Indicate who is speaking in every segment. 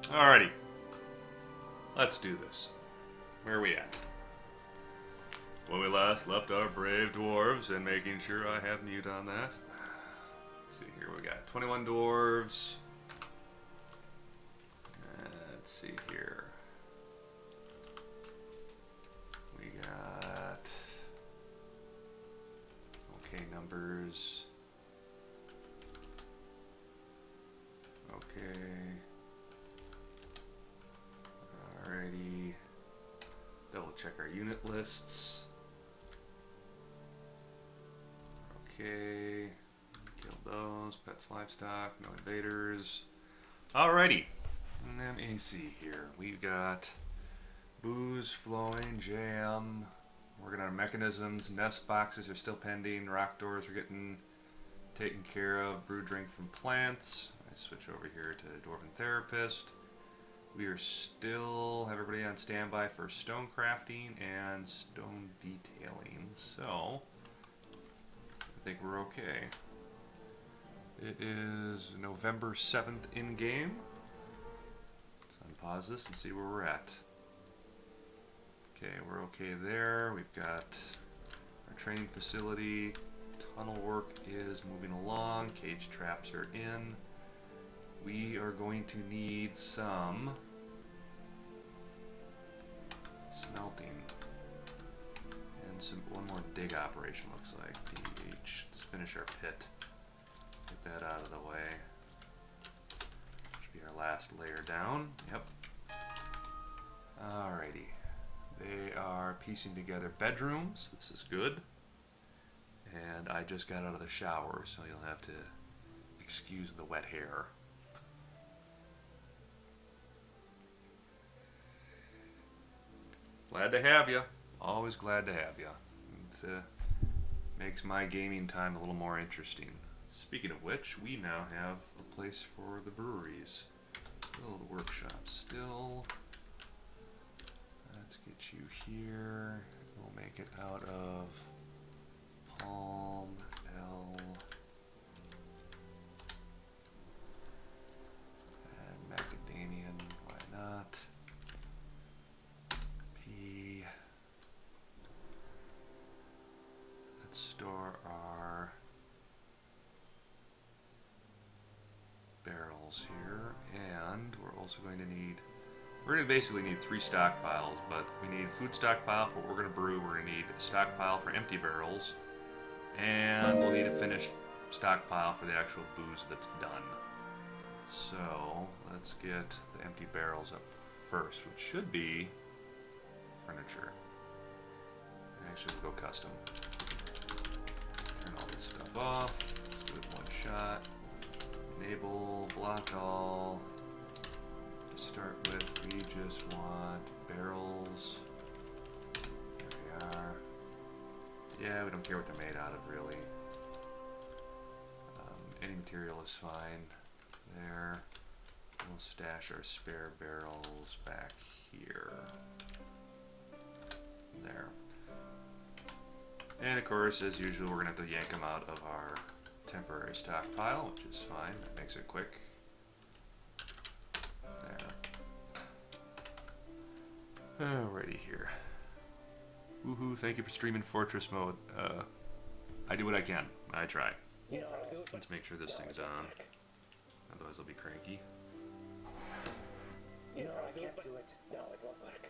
Speaker 1: Alrighty. Let's do this. Where are we at? When we last left our brave dwarves, and making sure I have mute on that. Let's see here, we got 21 dwarves. Let's see here. We got okay numbers. Okay. Alrighty. Double check our unit lists. Okay. Kill those. Pets, livestock. No invaders. Alrighty. And let me see here. We've got booze flowing, jam. Working on mechanisms. Nest boxes are still pending. Rock doors are getting taken care of. Brew drink from plants. I switch over here to Dwarven Therapist. We are still have everybody on standby for stone crafting and stone detailing. So I think we're okay. It is November 7th in game. Let's unpause this and see where we're at. Okay, we're okay there. We've got our training facility. Tunnel work is moving along. Cage traps are in. We are going to need some smelting and one more dig operation, looks like. DH. Let's finish our pit. Get that out of the way. Should be our last layer down. Yep. Alrighty. They are piecing together bedrooms. This is good. And I just got out of the shower, so you'll have to excuse the wet hair. Glad to have you. Always glad to have you. It makes my gaming time a little more interesting. Speaking of which, we now have a place for the breweries. Still the workshop. Still. Let's get you here. We'll make it out of palm, L, and macadamian. Why not? P. Let's store our barrels here, and we're also going to need. We're going to basically need 3 stockpiles, but we need food stockpile for what we're going to brew. We're going to need a stockpile for empty barrels, and we'll need a finished stockpile for the actual booze that's done. So let's get the empty barrels up first, which should be furniture. Actually, we'll go custom. Turn all this stuff off. Let's do it one shot. Enable, block all. To start with, we just want barrels. There we are. Yeah, we don't care what they're made out of, really. Any material is fine. There. We'll stash our spare barrels back here. There. And of course, as usual, we're going to have to yank them out of our temporary stockpile, which is fine. That makes it quick. There. Alrighty here. Woohoo, thank you for streaming Fortress mode. I do what I can. I try. Let's make sure this thing's on. Otherwise I'll be cranky.
Speaker 2: I can't do it. No, it won't work.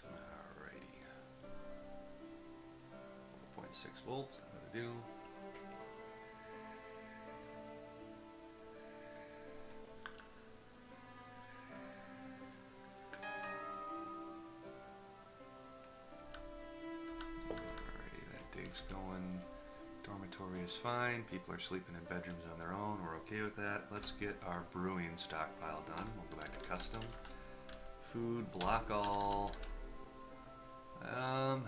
Speaker 1: Alrighty. 4.6 volts, I'm gonna do. Going. Dormitory is fine. People are sleeping in bedrooms on their own. We're okay with that. Let's get our brewing stockpile done. We'll go back to custom. Food, block all. For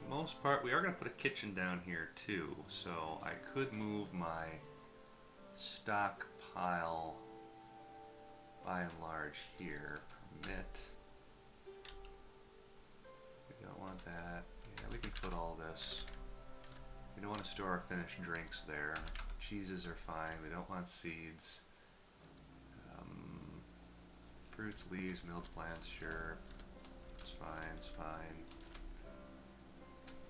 Speaker 1: the most part, we are going to put a kitchen down here too. So I could move my stockpile by and large here. Permit. We don't want that. Yeah, we can put all this We don't want to store our finished drinks there. Cheeses are fine. We don't want seeds. Fruits, leaves, milled plants, sure. It's fine, it's fine.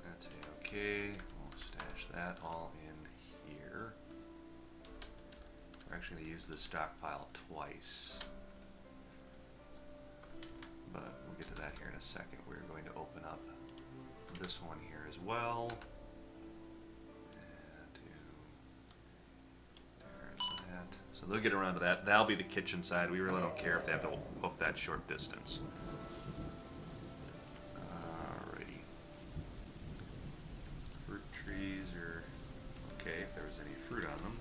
Speaker 1: That's okay. We'll stash that all in here. We're actually going to use the stockpile twice. But we'll get to that here in a second. We're going to open up this one here as well. So they'll get around to that. That'll be the kitchen side. We really don't care if they have to hoof that short distance. Alrighty. Fruit trees are okay if there was any fruit on them.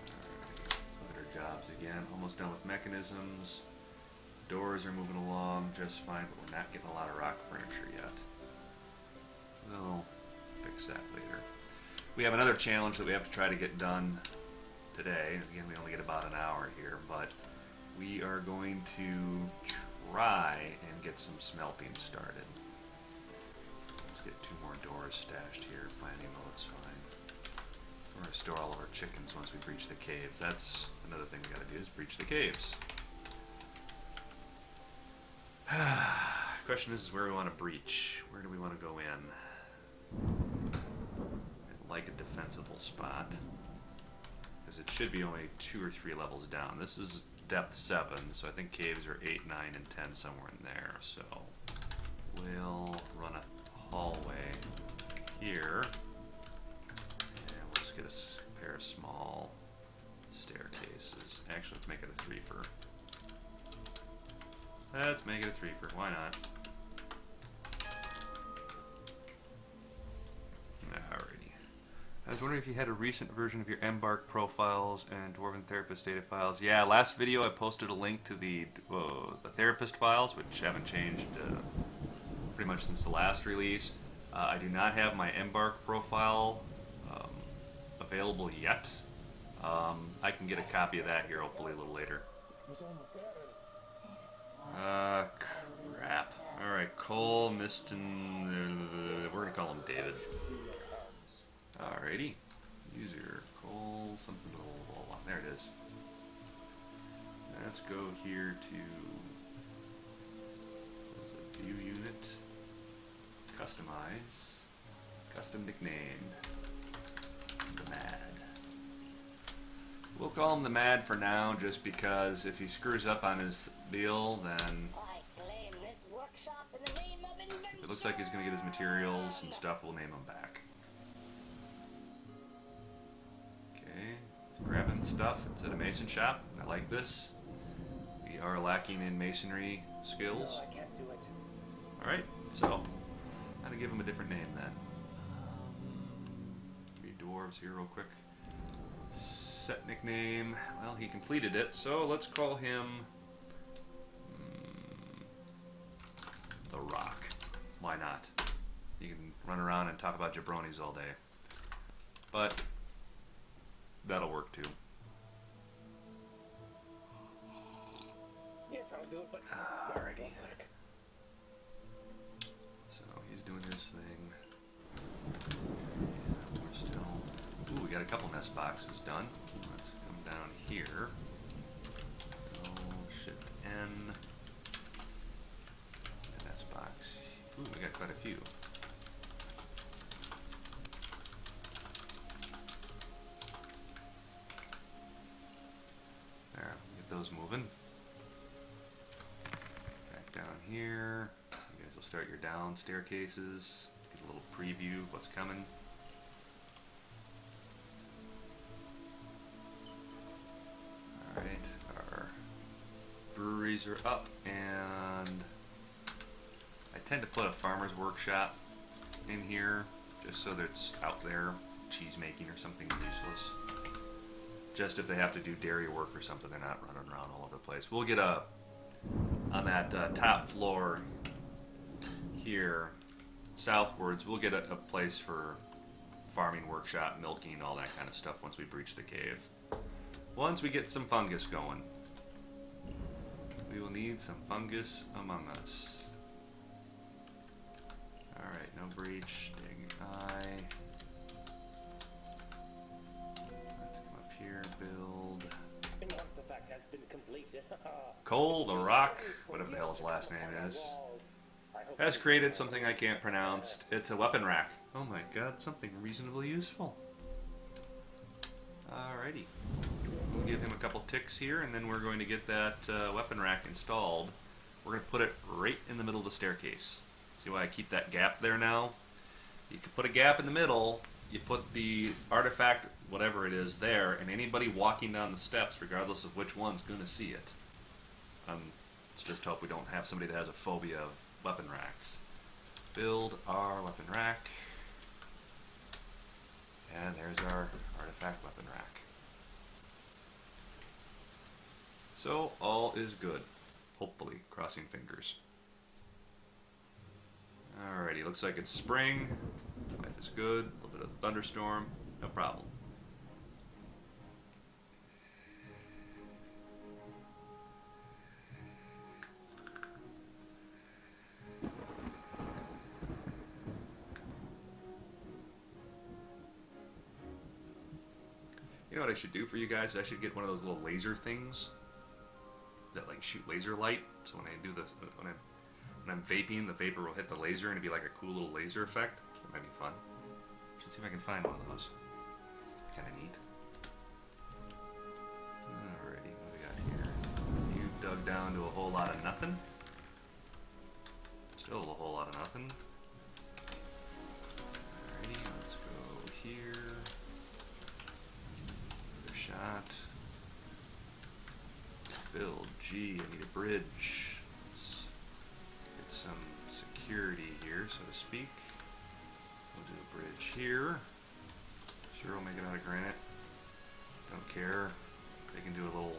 Speaker 1: Alright, so that are jobs again. Almost done with mechanisms. Doors are moving along just fine, but we're not getting a lot of rock furniture yet. We'll fix that later. We have another challenge that we have to try to get done today. Again, we only get about an hour here, but we are going to try and get some smelting started. Let's get 2 more doors stashed here. Planning mode's fine. We're going to store all of our chickens once we breach the caves. That's another thing we got to do is breach the caves. Question is where we want to breach. Where do we want to go in? Like a defensible spot, because it should be only 2 or 3 levels down. This is depth 7, so I think caves are 8, 9, and 10 somewhere in there. So we'll run a hallway here, and we'll just get a pair of small staircases. Actually, let's make it a 3-fer. Let's make it a 3-fer. Why not? I was wondering if you had a recent version of your Embark profiles and Dwarven Therapist data files. Yeah, last video I posted a link to the Therapist files, which haven't changed pretty much since the last release. I do not have my Embark profile available yet. I can get a copy of that here hopefully a little later. Crap. Alright, Cole, Miston, we're going to call him David. Alrighty. User Cole something blah. There it is. Let's go here to view unit. Customize. Custom nickname. The Mad. We'll call him the Mad for now just because if he screws up on his deal then it looks like he's gonna get his materials and stuff, we'll name him back. Grabbing stuff. It's at a mason shop. I like this. We are lacking in masonry skills.
Speaker 2: No, I can't do it.
Speaker 1: Alright, so I'm gonna give him a different name then. Read dwarves here real quick. Set nickname. Well, he completed it, so let's call him The Rock. Why not? You can run around and talk about jabronis all day. But that'll work too.
Speaker 2: Yes, I'll do it, but
Speaker 1: alrighty. So he's doing his thing. And we're still. Ooh, we got a couple nest boxes done. Let's come down here. Shift N. And nest box. Ooh, we got quite a few. Those moving. Back down here. You guys will start your down staircases. Get a little preview of what's coming. Alright, our breweries are up, and I tend to put a farmer's workshop in here just so that it's out there, cheese making or something useless. Just if they have to do dairy work or something, they're not running around all over the place. We'll get on that top floor here, southwards, we'll get a place for farming workshop, milking, all that kind of stuff once we breach the cave. Once we get some fungus going. We will need some fungus among us. Alright, no breach. Dig eye. Let's come up here, build.
Speaker 2: An artifact has been completed.
Speaker 1: Cole the Rock, whatever the hell his last name is, has created something I can't pronounce. It's a weapon rack. Oh my god, something reasonably useful. Alrighty. We'll give him a couple ticks here, and then we're going to get that weapon rack installed. We're going to put it right in the middle of the staircase. See why I keep that gap there now? You can put a gap in the middle, you put the artifact, whatever it is, there, and anybody walking down the steps, regardless of which one's going to see it. Let's just hope we don't have somebody that has a phobia of weapon racks. Build our weapon rack. And there's our artifact weapon rack. So, all is good. Hopefully, crossing fingers. Alrighty, looks like it's spring. Life is good. A little bit of thunderstorm. No problem. You know what I should do for you guys? I should get one of those little laser things that like shoot laser light. So when I do this, when I'm vaping, the vapor will hit the laser and it'd be like a cool little laser effect. That might be fun. Should see if I can find one of those. Kind of neat. Alrighty, what do we got here? You dug down to a whole lot of nothing. Still a whole lot of nothing. Alrighty, let's go here. Shot. Build G. I need a bridge. Let's get some security here, so to speak. We'll do a bridge here. Sure, we'll make it out of granite. Don't care. They can do a little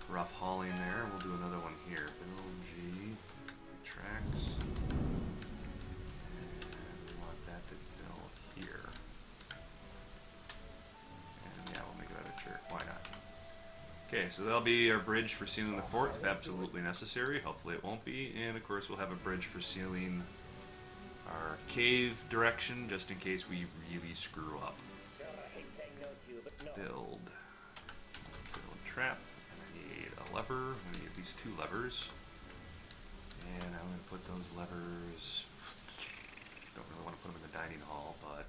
Speaker 1: rough hauling there. We'll do another one here. Build G. Tracks. And we want that to build here. Why not? Okay, so that'll be our bridge for sealing the fort if absolutely necessary. Hopefully it won't be. And of course we'll have a bridge for sealing our cave direction just in case we really screw up.
Speaker 2: So I hate saying no to you, but no.
Speaker 1: Build trap. And I need a lever. I need at least 2 levers. And I'm going to put those levers... Don't really want to put them in the dining hall, but...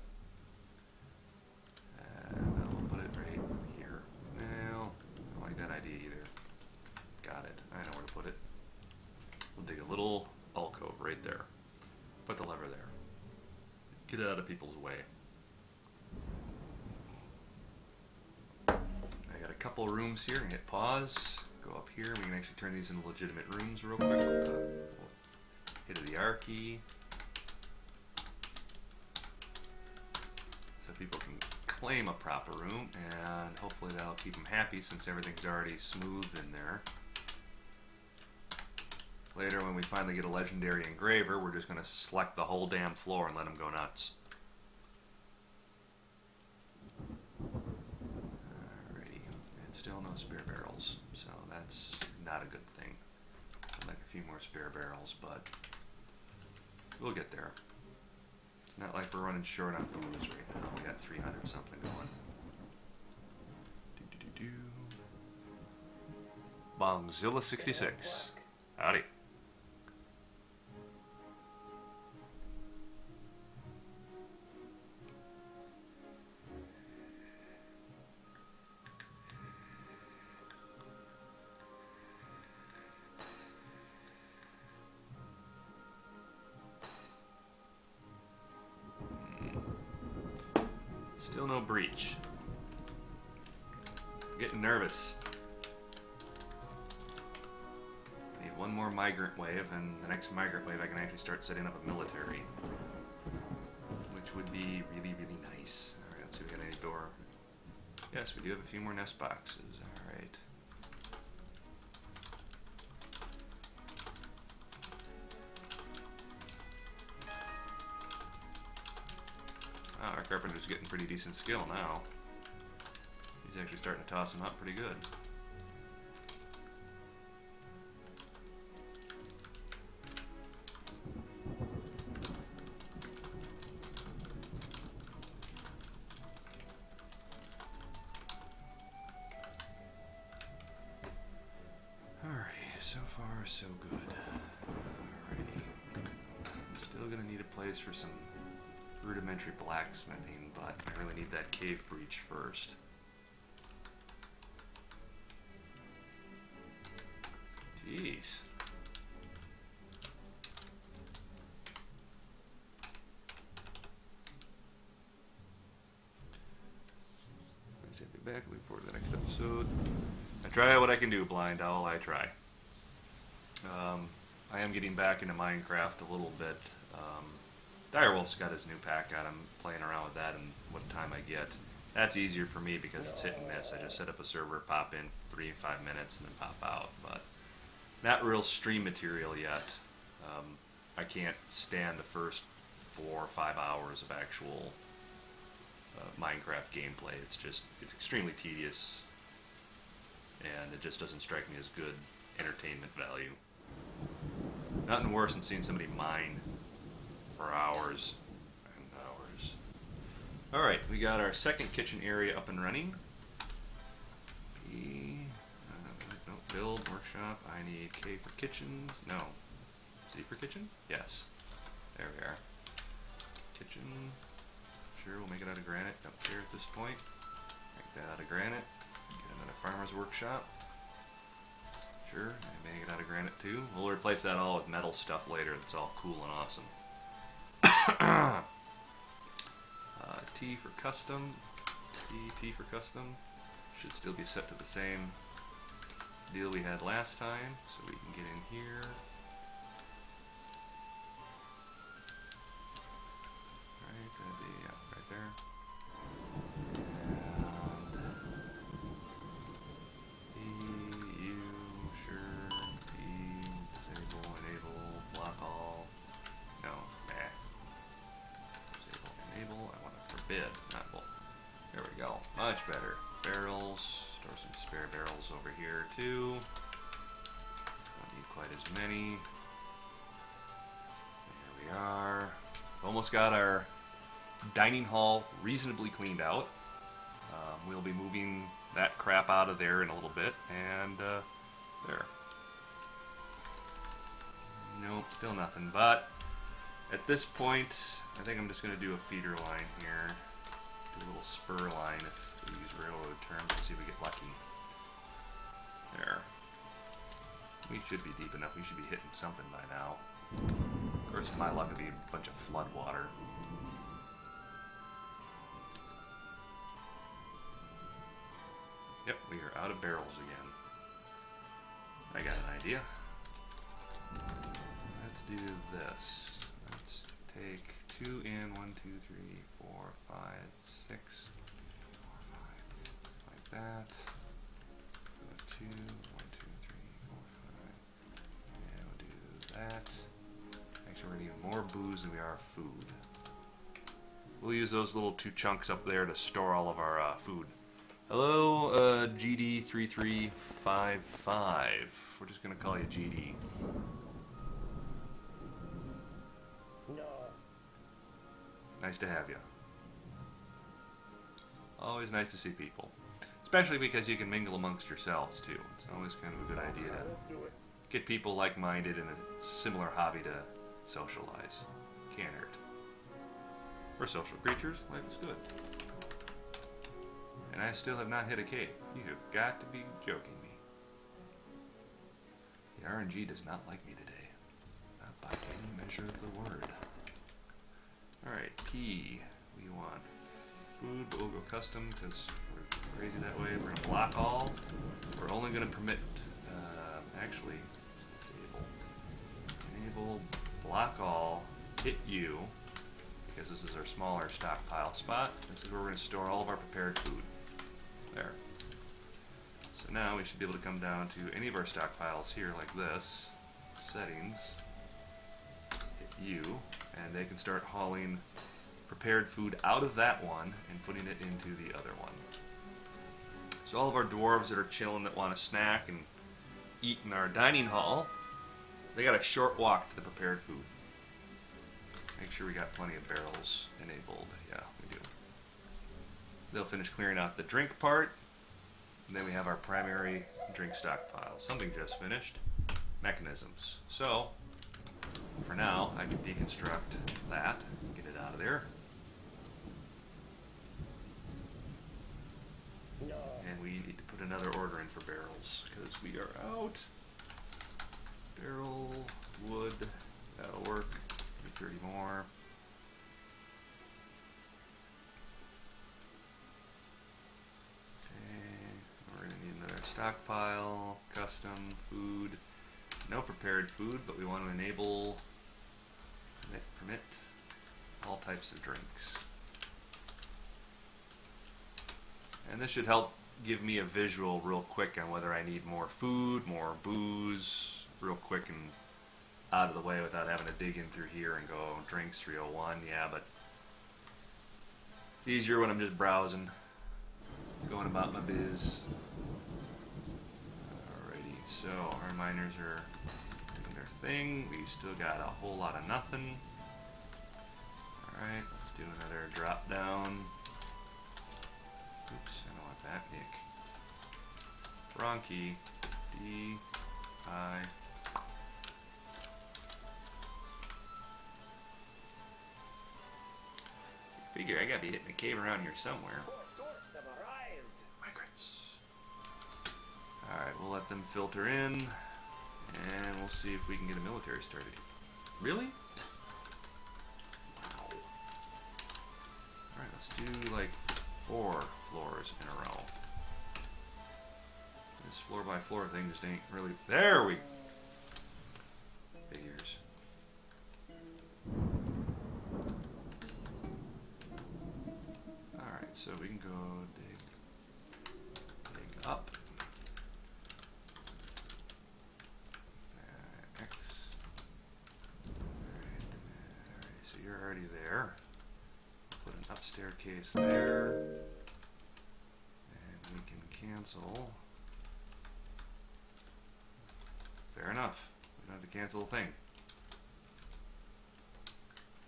Speaker 1: I'll put it right here. No, I don't like that idea either. Got it. I know where to put it. We'll dig a little alcove right there. Put the lever there. Get it out of people's way. I got a couple rooms here. Hit pause. Go up here. We can actually turn these into legitimate rooms real quick. Hit the R key. So people can claim a proper room, and hopefully that'll keep them happy since everything's already smoothed in there. Later, when we finally get a legendary engraver, we're just going to select the whole damn floor and let them go nuts. Alrighty, and still no spare barrels, so that's not a good thing. I'd like a few more spare barrels, but we'll get there. Not like we're running short on booze right now. We got 300 something going. Bongzilla 66. Howdy. Still no breach. Getting nervous. I need one more migrant wave, and the next migrant wave I can actually start setting up a military. Which would be really, really nice. Alright, let's see if we got any door. Yes, we do have a few more nest boxes. Alright. Oh, our carpenter's getting pretty decent skill now. He's actually starting to toss them up pretty good. so good. Alrighty. Still gonna need a place for some rudimentary blacksmithing, but I really need that cave breach first. Jeez. Be back. Looking forward to the next episode. I try what I can do, Blind Owl. I try. I am getting back into Minecraft a little bit. Direwolf's got his new pack out. I'm playing around with that and what time I get. That's easier for me because it's hit and miss. I just set up a server, pop in 3 to 5 minutes, and then pop out. But not real stream material yet. I can't stand the first 4 or 5 hours of actual Minecraft gameplay. It's extremely tedious, and it just doesn't strike me as good entertainment value. Nothing worse than seeing somebody mine for hours and hours. Alright, we got our second kitchen area up and running. No, build, workshop. I need K for kitchens. No. C for kitchen? Yes. There we are. Kitchen. Sure, we'll make it out of granite up here at this point. Make that out of granite. Get another farmer's workshop. Sure, make it out of granite too. We'll replace that all with metal stuff later. That's all cool and awesome. T for custom. T for custom. Should still be set to the same deal we had last time, so we can get in here. Right, that'd be, yeah, right there. And E, U, sure. E, disable, enable, block all. No, nah. Disable, enable. I want to forbid, not bolt. There we go. Much better. Barrels. Store some spare barrels over here too. Don't need quite as many. There we are. Almost got our dining hall reasonably cleaned out. We'll be moving that crap out of there in a little bit, and there. Nope, still nothing. But at this point, I think I'm just going to do a feeder line here. Do a little spur line if we use railroad terms and see if we get lucky. There. We should be deep enough. We should be hitting something by now. Of course, my luck would be a bunch of flood water. Yep, we are out of barrels again. I got an idea. Let's do this. Let's take 2 in, 1, 2, 3, 4, 5, 6, 4, 5, like that. 2, 1, 2, 3, 4, 5. And we'll do that. Actually, we're gonna need more booze than we are food. We'll use those little 2 chunks up there to store all of our food. Hello, GD3355. We're just gonna call you GD.
Speaker 2: No.
Speaker 1: Nice to have you. Always nice to see people. Especially because you can mingle amongst yourselves too. It's always kind of a good idea to get people like-minded in a similar hobby to socialize. Can't hurt. We're social creatures. Life is good. And I still have not hit a cave. You have got to be joking me. The RNG does not like me today. Not by any measure of the word. Alright, P. We want food, but we'll go custom because we're crazy that way. We're going to block all. We're only going to permit, actually, disable. Enable, block all, hit U, because this is our smaller stockpile spot. This is where we're going to store all of our prepared food. There. So now we should be able to come down to any of our stockpiles here like this. Settings. Hit U. And they can start hauling prepared food out of that one and putting it into the other one. So all of our dwarves that are chilling that want to snack and eat in our dining hall, they got a short walk to the prepared food. Make sure we got plenty of barrels enabled. Yeah, we do. They'll finish clearing out the drink part. And then we have our primary drink stockpile. Something just finished. mechanisms. So, for now, I can deconstruct that, get it out of there.
Speaker 2: No.
Speaker 1: And we need to put another order in for barrels, because we are out. Barrel, wood, that'll work. Maybe 30 more. Okay, we're gonna need another stockpile, custom, food. No prepared food, but we want to enable permit all types of drinks. And this should help give me a visual real quick on whether I need more food, more booze, real quick and out of the way without having to dig in through here and go drinks 301. Yeah, but it's easier when I'm just browsing, going about my biz. Alrighty, so our miners are doing their thing. We still got a whole lot of nothing. Alright, let's do another drop down. Oops, I don't want that, Nick. Bronchi, D, I. Figure I gotta be hitting a cave around here somewhere.
Speaker 2: Dwarfs have arrived.
Speaker 1: Migrants. Alright, we'll let them filter in, and we'll see if we can get a military started. Really? Wow. Alright, let's do like 4 floors in a row. This floor by floor thing just ain't really. There we. Figures. Alright, so we can go dig up. X. Alright, so you're already there. Put an upstairs case there. And we can cancel. Fair enough. We don't have to cancel a thing.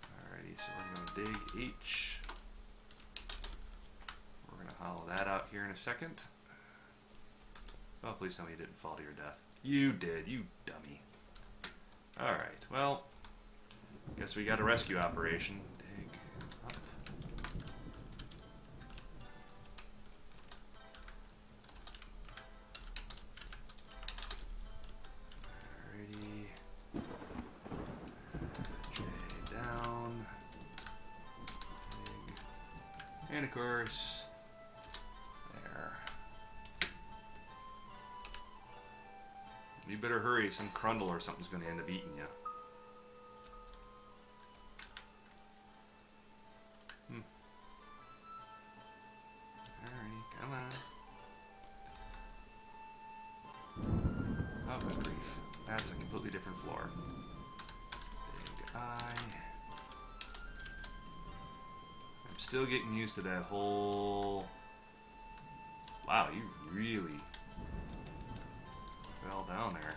Speaker 1: Alrighty, so we're going to dig H. We're going to hollow that out here in a second. Oh, please tell me you didn't fall to your death. You did, you dummy. Alright, well, guess we got a rescue operation. Dig up. Alrighty. J down. Dig. And of course, there. You better hurry, some crundle or something's going to end up eating you. Alrighty, come on. Oh, good grief. That's a completely different floor. Big I. I'm still getting used to that whole. Wow, you really fell down there.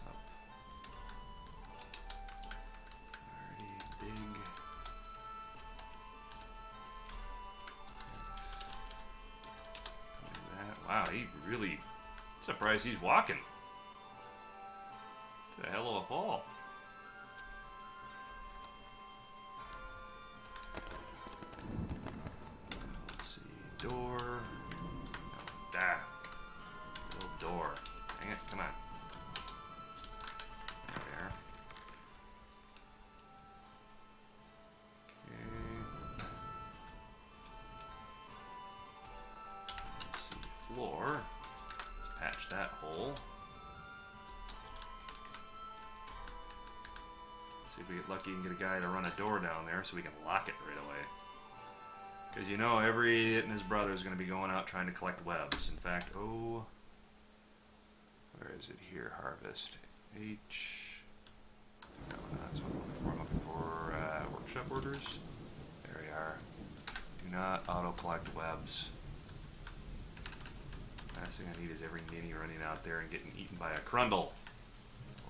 Speaker 1: Up. Alrighty, dig. That. Wow, he really. Surprised he's walking. It's a hell of a fall. Let's see, door. No, little door. Dang it, come on. There we are. Okay. Let's see, floor. Let's patch that hole. See if we get lucky and get a guy to run a door down there so we can lock it right away. Because you know, every idiot and his brother is going to be going out trying to collect webs. In fact, oh, where is it here? Harvest. H. No, that's what I'm looking for. Workshop orders. There we are. Do not auto-collect webs. Last thing I need is every ninny running out there and getting eaten by a crundle.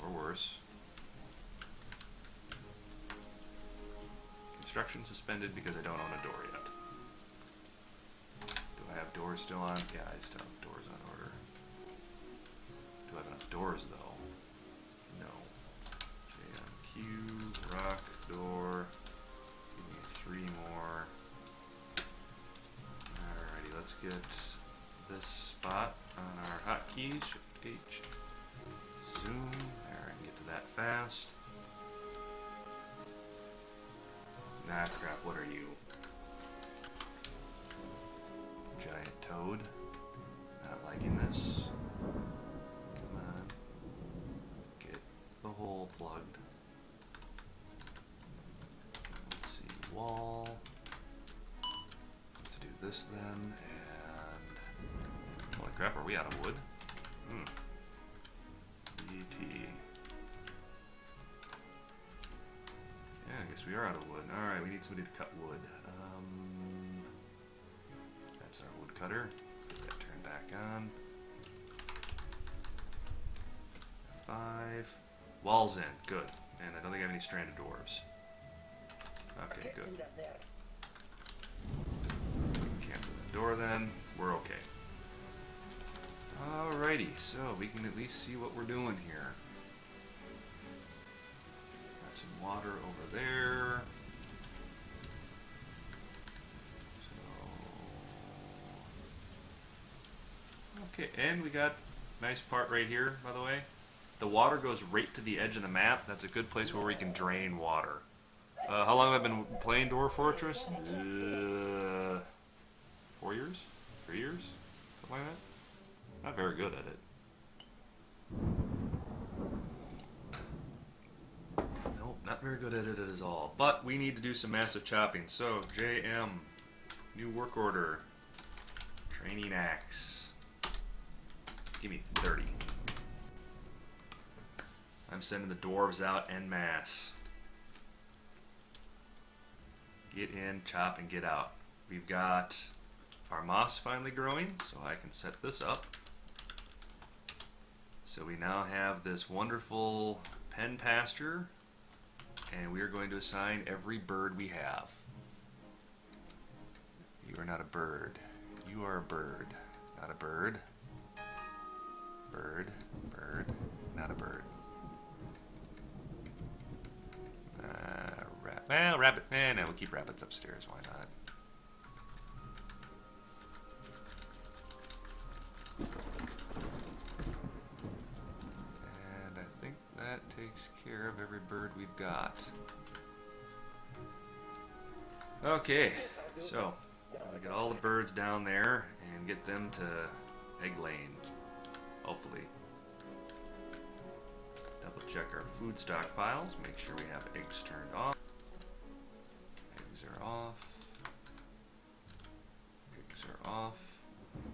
Speaker 1: Or worse. Construction suspended because I don't own a door yet. Do I have doors still on? Yeah, I still have doors on order. Do I have enough doors though? No. JMQ, rock, door. Give me 3 more. Alrighty, let's get this spot on our hotkeys. Shift H. Zoom. There, I can get to that fast. Nah, crap, what are you? Giant toad. Not liking this. Come on. Get the hole plugged. Let's see, wall. Let's do this then, and... Holy crap, are we out of wood? BT. Yeah, I guess we are out of wood. Alright, we need somebody to cut wood. That's our wood cutter. Get that turned back on. 5. Walls in. Good. And I don't think I have any stranded dwarves. Okay, good. Cancel that door then. We're okay. Alrighty, so we can at least see what we're doing here. Got some water over there. Okay, and we got a nice part right here, by the way. The water goes right to the edge of the map. That's a good place where we can drain water. How long have I been playing Dwarf Fortress? 4 years? 3 years? Something like that? Not very good at it. Nope, not very good at it at all. But we need to do some massive chopping. So, JM, new work order, training axe. Give me 30. I'm sending the dwarves out en masse. Get in, chop, and get out. We've got our moss finally growing, so I can set this up. So we now have this wonderful pen pasture, and we are going to assign every bird we have. You are not a bird. You are a bird. Not a bird. Bird. Bird. Not a bird. Well, rabbit. No, we'll keep rabbits upstairs. Why not? And I think that takes care of every bird we've got. Okay, so we got all the birds down there and get them to egg laying. Hopefully. Double check our food stockpiles. Make sure we have eggs turned off. Eggs are off. Eggs are off.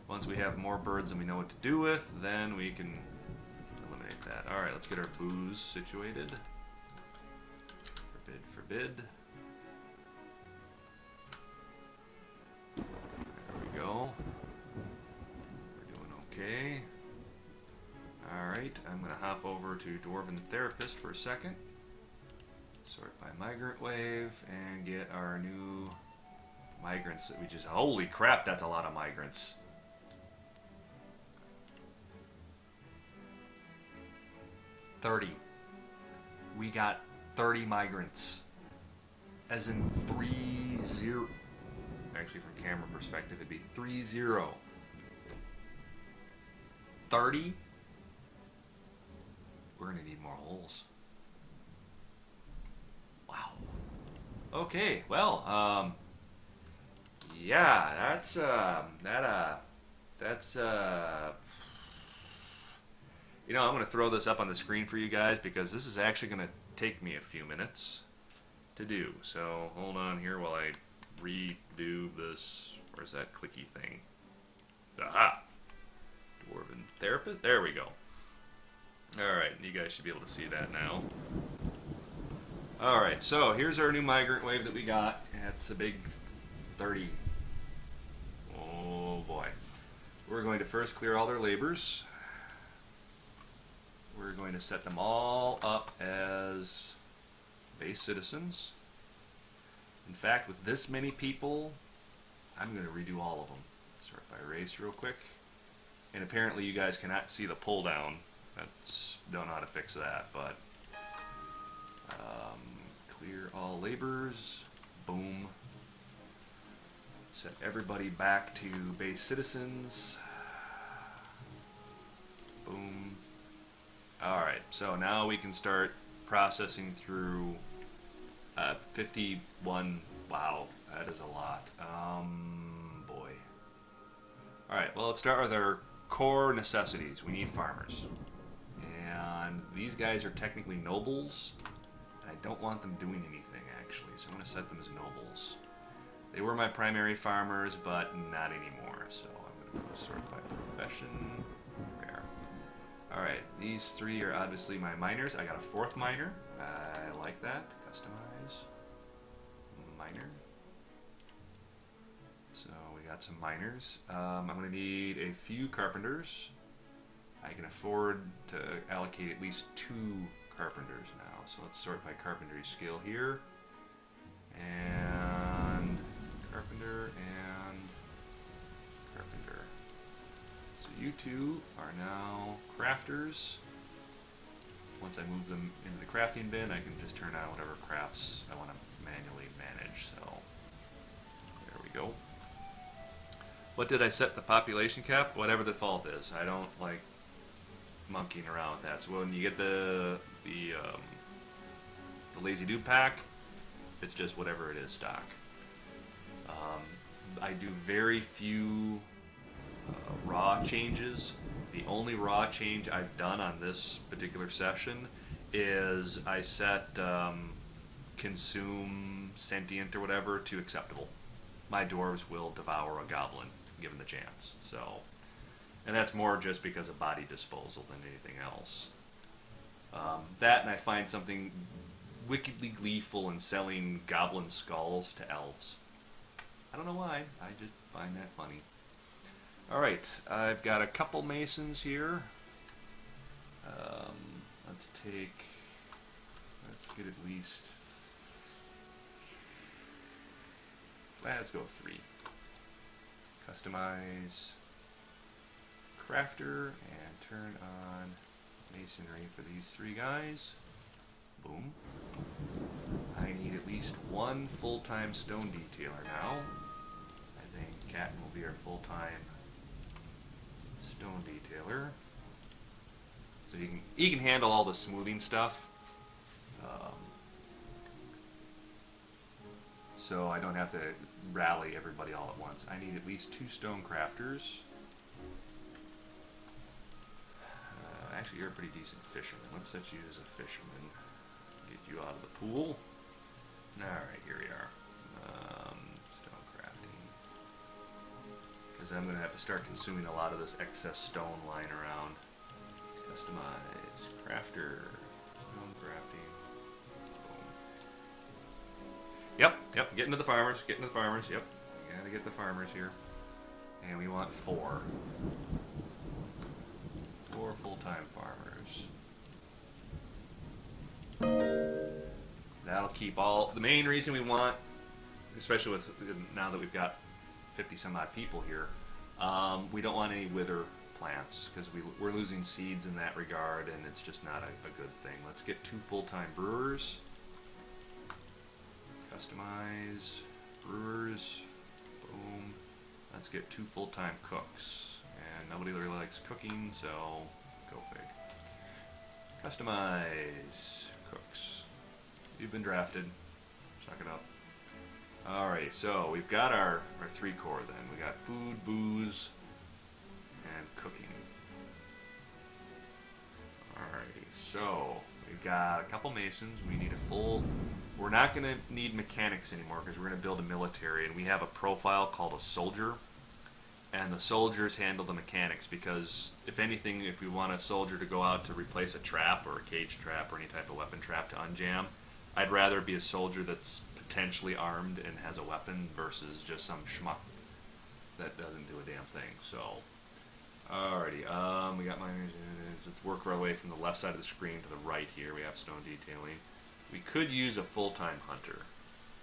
Speaker 1: Once we have more birds than we know what to do with, then we can eliminate that. Alright, let's get our booze situated. Forbid, forbid. There we go. We're doing okay. Alright, I'm going to hop over to Dwarven Therapist for a second. Sort by migrant wave and get our new migrants that we just... Holy crap, that's a lot of migrants. $30. We got 30 migrants. As in 30. Actually, from camera perspective, it'd be 30. 30? We're gonna need more holes. Wow. Okay, well, yeah, that's you know, I'm gonna throw this up on the screen for you guys because this is actually gonna take me a few minutes to do. So hold on here while I redo this. Where's that clicky thing? Aha! Dwarven Therapist. There we go. Alright, you guys should be able to see that now. Alright, so here's our new migrant wave that we got. That's a big 30. Oh boy. We're going to first clear all their labors. We're going to set them all up as base citizens. In fact, with this many people, I'm going to redo all of them. Start by race real quick. And apparently you guys cannot see the pull down. Don't know how to fix that, but clear all labors. Boom. Set everybody back to base citizens. Boom. Alright, so now we can start processing through 51. Wow, that is a lot. Boy. Alright, well, let's start with our core necessities. We need farmers. And these guys are technically nobles. I don't want them doing anything, actually, so I'm going to set them as nobles. They were my primary farmers, but not anymore, so I'm going to sort by profession. Rare. Alright, these three are obviously my miners. I got a fourth miner. I like that. Customize. Miner. So we got some miners. I'm going to need a few carpenters. I can afford to allocate at least 2 carpenters now. So let's sort by carpentry skill here. And carpenter and carpenter. So you two are now crafters. Once I move them into the crafting bin, I can just turn on whatever crafts I want to manually manage. So there we go. What did I set the population cap? Whatever the default is. I don't like monkeying around with that. So when you get the Lazy Dude pack, it's just whatever it is stock. I do very few raw changes. The only raw change I've done on this particular session is I set consume sentient or whatever to acceptable. My dwarves will devour a goblin given the chance. So, and that's more just because of body disposal than anything else. That, and I find something wickedly gleeful in selling goblin skulls to elves. I don't know why, I just find that funny. Alright, I've got a couple masons here. Let's get at least, let's go 3. Customize crafter and turn on masonry for these 3 guys. Boom. I need at least 1 full-time stone detailer now. I think Captain will be our full-time stone detailer. So he can handle all the smoothing stuff. So I don't have to rally everybody all at once. I need at least 2 stone crafters. Actually, you're a pretty decent fisherman. Let's set you as a fisherman. Get you out of the pool. Alright, here we are. Stone crafting. Because I'm going to have to start consuming a lot of this excess stone lying around. Customize. Crafter. Stone crafting. Boom. Yep. Getting to the farmers. Yep. We gotta get the farmers here. And we want 4. 4 full-time farmers. That'll keep all... The main reason we want, especially with now that we've got 50 some odd people here, we don't want any wither plants because we're losing seeds in that regard, and it's just not a good thing. Let's get 2 full-time brewers. Customize brewers. Boom. Let's get 2 full-time cooks. And nobody really likes cooking, so go fig. Customize cooks. You've been drafted. Suck it up. Alright, so we've got our 3 core then. We got food, booze, and cooking. Alrighty, so we've got a couple masons. We need a full... We're not going to need mechanics anymore because we're going to build a military, and we have a profile called a soldier. And the soldiers handle the mechanics because, if anything, if we want a soldier to go out to replace a trap or a cage trap or any type of weapon trap to unjam, I'd rather be a soldier that's potentially armed and has a weapon versus just some schmuck that doesn't do a damn thing. So, alrighty, we got miners. Let's work our way from the left side of the screen to the right here. We have stone detailing. We could use a full-time hunter,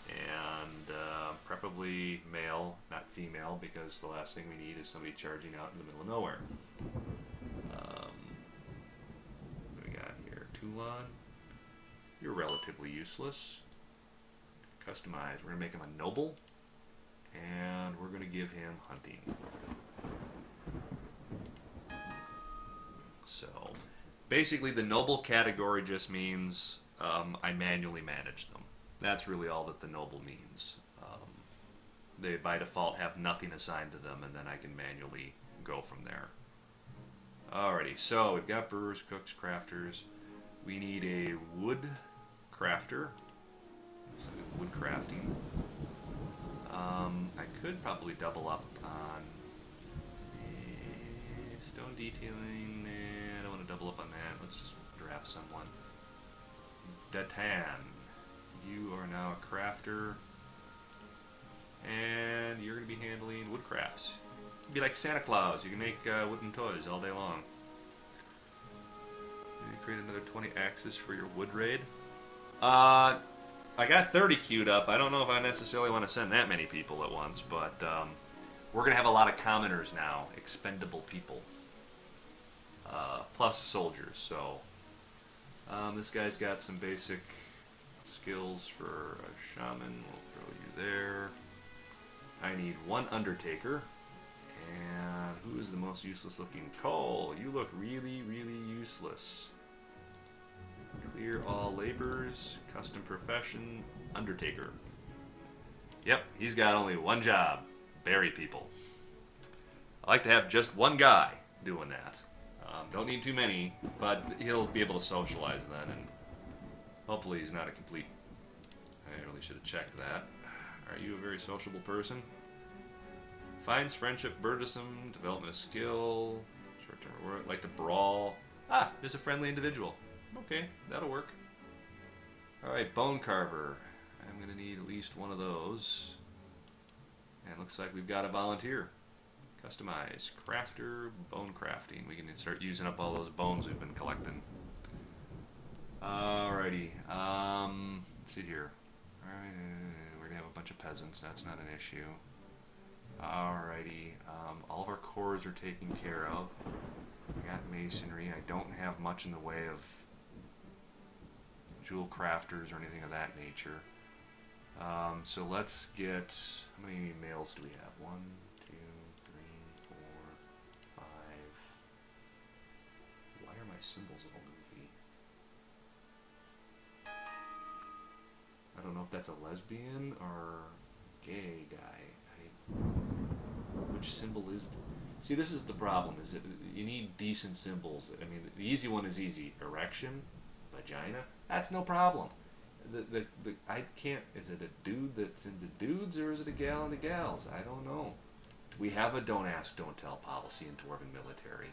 Speaker 1: and preferably male, not female, because the last thing we need is somebody charging out in the middle of nowhere. Toulon. You're relatively useless. Customize. We're going to make him a noble. And we're going to give him hunting. So, basically the noble category just means I manually manage them. That's really all that the noble means. They by default have nothing assigned to them, and then I can manually go from there. Alrighty, so we've got brewers, cooks, crafters. We need a wood crafter. So wood crafting. I could probably double up on stone detailing. I don't want to double up on that. Let's just draft someone. Datan, you are now a crafter, and you're going to be handling wood crafts. Be like Santa Claus. You can make wooden toys all day long. You create another 20 axes for your wood raid. I got 30 queued up. I don't know if I necessarily want to send that many people at once, but we're going to have a lot of commoners now, expendable people, plus soldiers. So this guy's got some basic skills for a shaman. We'll throw you there. I need one undertaker. And who is the most useless looking? Cole, you look really, really useless. Clear all laborers, custom profession, undertaker. Yep, he's got only one job. Bury people. I like to have just one guy doing that. Don't need too many, but he'll be able to socialize then, and hopefully he's not a complete... I really should have checked that. Are you a very sociable person? Finds friendship burdensome, development of skill, short-term reward, like to brawl. Ah, just a friendly individual. Okay, that'll work. Alright, bone carver. I'm going to need at least one of those. And looks like we've got a volunteer. Customize. Crafter, bone crafting. We can start using up all those bones we've been collecting. Alrighty. Let's see here. Alright, we're going to have a bunch of peasants. That's not an issue. Alrighty. All of our cores are taken care of. I got masonry. I don't have much in the way of jewel crafters or anything of that nature. So let's get... How many males do we have? 1, 2, 3, 4, 5... Why are my symbols all goofy? I don't know if that's a lesbian or gay guy. Which symbol is... See, this is the problem, is that you need decent symbols. I mean, the easy one is easy. Erection, vagina, that's no problem. I can't... Is it a dude that's into dudes, or is it a gal into gals? I don't know. We have a don't ask, don't tell policy in Dwarven military.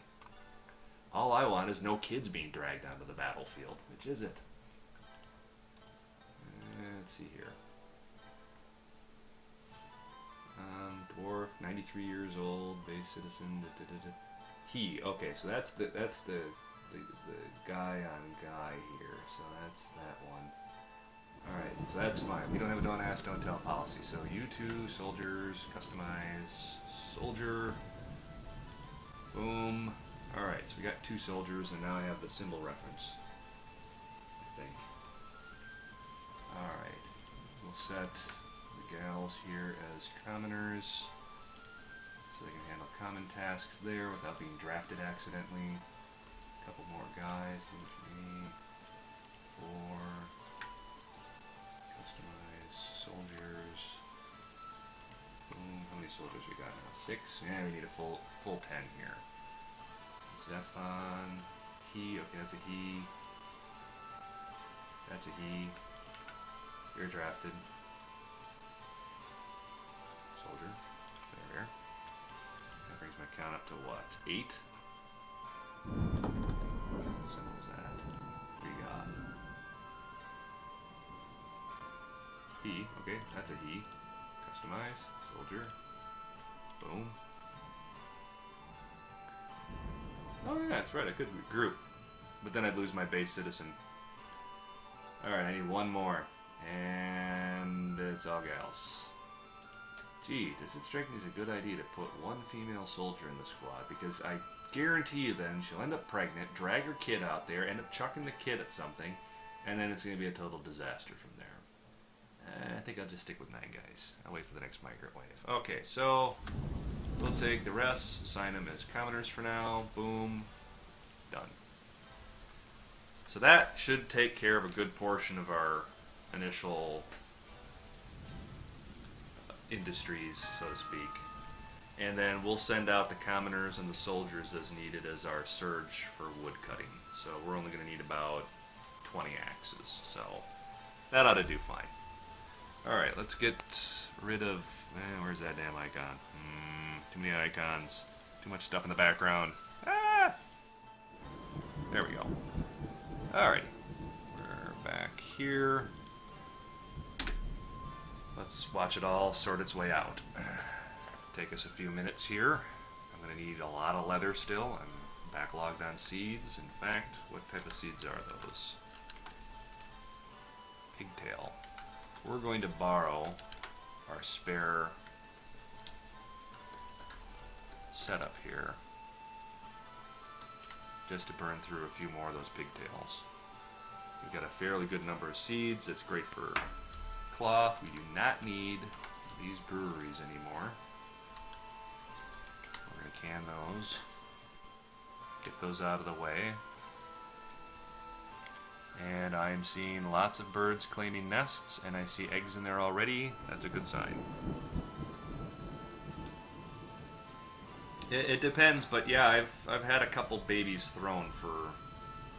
Speaker 1: All I want is no kids being dragged onto the battlefield. Which is it? Let's see here. Dwarf, 93 years old, base citizen. He. Okay, so that's the guy on guy here. So that's that one. All right, so that's fine. We don't have a don't ask, don't tell policy. So you two soldiers, customize soldier. Boom. All right, so we got 2 soldiers, and now I have the symbol reference. I think. All right, we'll set the gals here as commoners, so they can handle common tasks there without being drafted accidentally. A couple more guys, 2, 3, 4. Customize soldiers. Boom. How many soldiers we got now? 6. Yeah, we need a full 10 here. Zephon. He. Okay, that's a he. That's a he. You're drafted. Soldier. There. That brings my count up to what? 8? What symbol is that? What do you got? He. Okay, that's a he. Customize. Soldier. Boom. Oh yeah, that's right, I could group. But then I'd lose my base citizen. Alright, I need one more. And it's all gals. Gee, does it strike me as a good idea to put one female soldier in the squad? Because guarantee you then she'll end up pregnant, drag her kid out there, end up chucking the kid at something, and then it's going to be a total disaster from there. I think I'll just stick with 9 guys. I'll wait for the next microwave. Okay, so we'll take the rest, assign them as commoners for now. Boom. Done. So that should take care of a good portion of our initial industries, so to speak. And then we'll send out the commoners and the soldiers as needed as our surge for wood cutting. So we're only going to need about 20 axes. So that ought to do fine. Alright, let's get rid of... where's that damn icon? Too many icons. Too much stuff in the background. Ah! There we go. Alrighty. We're back here. Let's watch it all sort its way out. Take us a few minutes here. I'm going to need a lot of leather still. I'm backlogged on seeds. In fact, what type of seeds are those? Pigtail. We're going to borrow our spare setup here just to burn through a few more of those pigtails. We've got a fairly good number of seeds. It's great for cloth. We do not need these breweries anymore. We're going to can those. Get those out of the way. And I'm seeing lots of birds claiming nests, and I see eggs in there already. That's a good sign. It depends, but yeah, I've had a couple babies thrown for,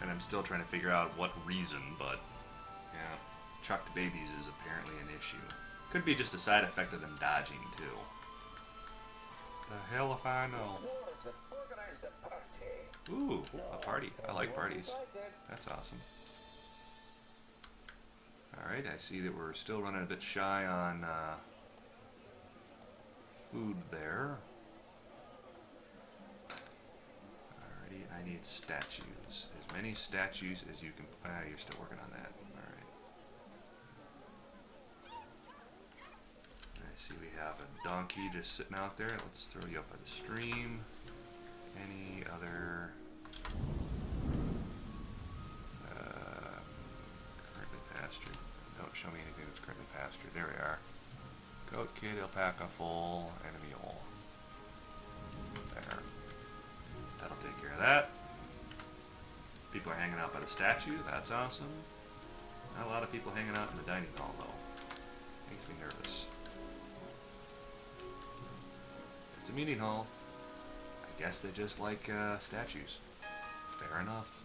Speaker 1: and I'm still trying to figure out what reason, but yeah, chucked babies is apparently an issue. Could be just a side effect of them dodging, too. The hell if I know. Ooh, a party. I like parties. That's awesome. Alright, I see that we're still running a bit shy on food there. Alrighty, I need statues. As many statues as you can... you're still working on that. Alright. I see we have a donkey just sitting out there. Let's throw you up by the stream. Any other... currently pastured. Don't show me anything that's currently pastured. There we are. Goat, kid, alpaca, foal, and a mule. There. That'll take care of that. People are hanging out by the statue. That's awesome. Not a lot of people hanging out in the dining hall, though. Makes me nervous. It's a meeting hall. I guess they just like statues. Fair enough.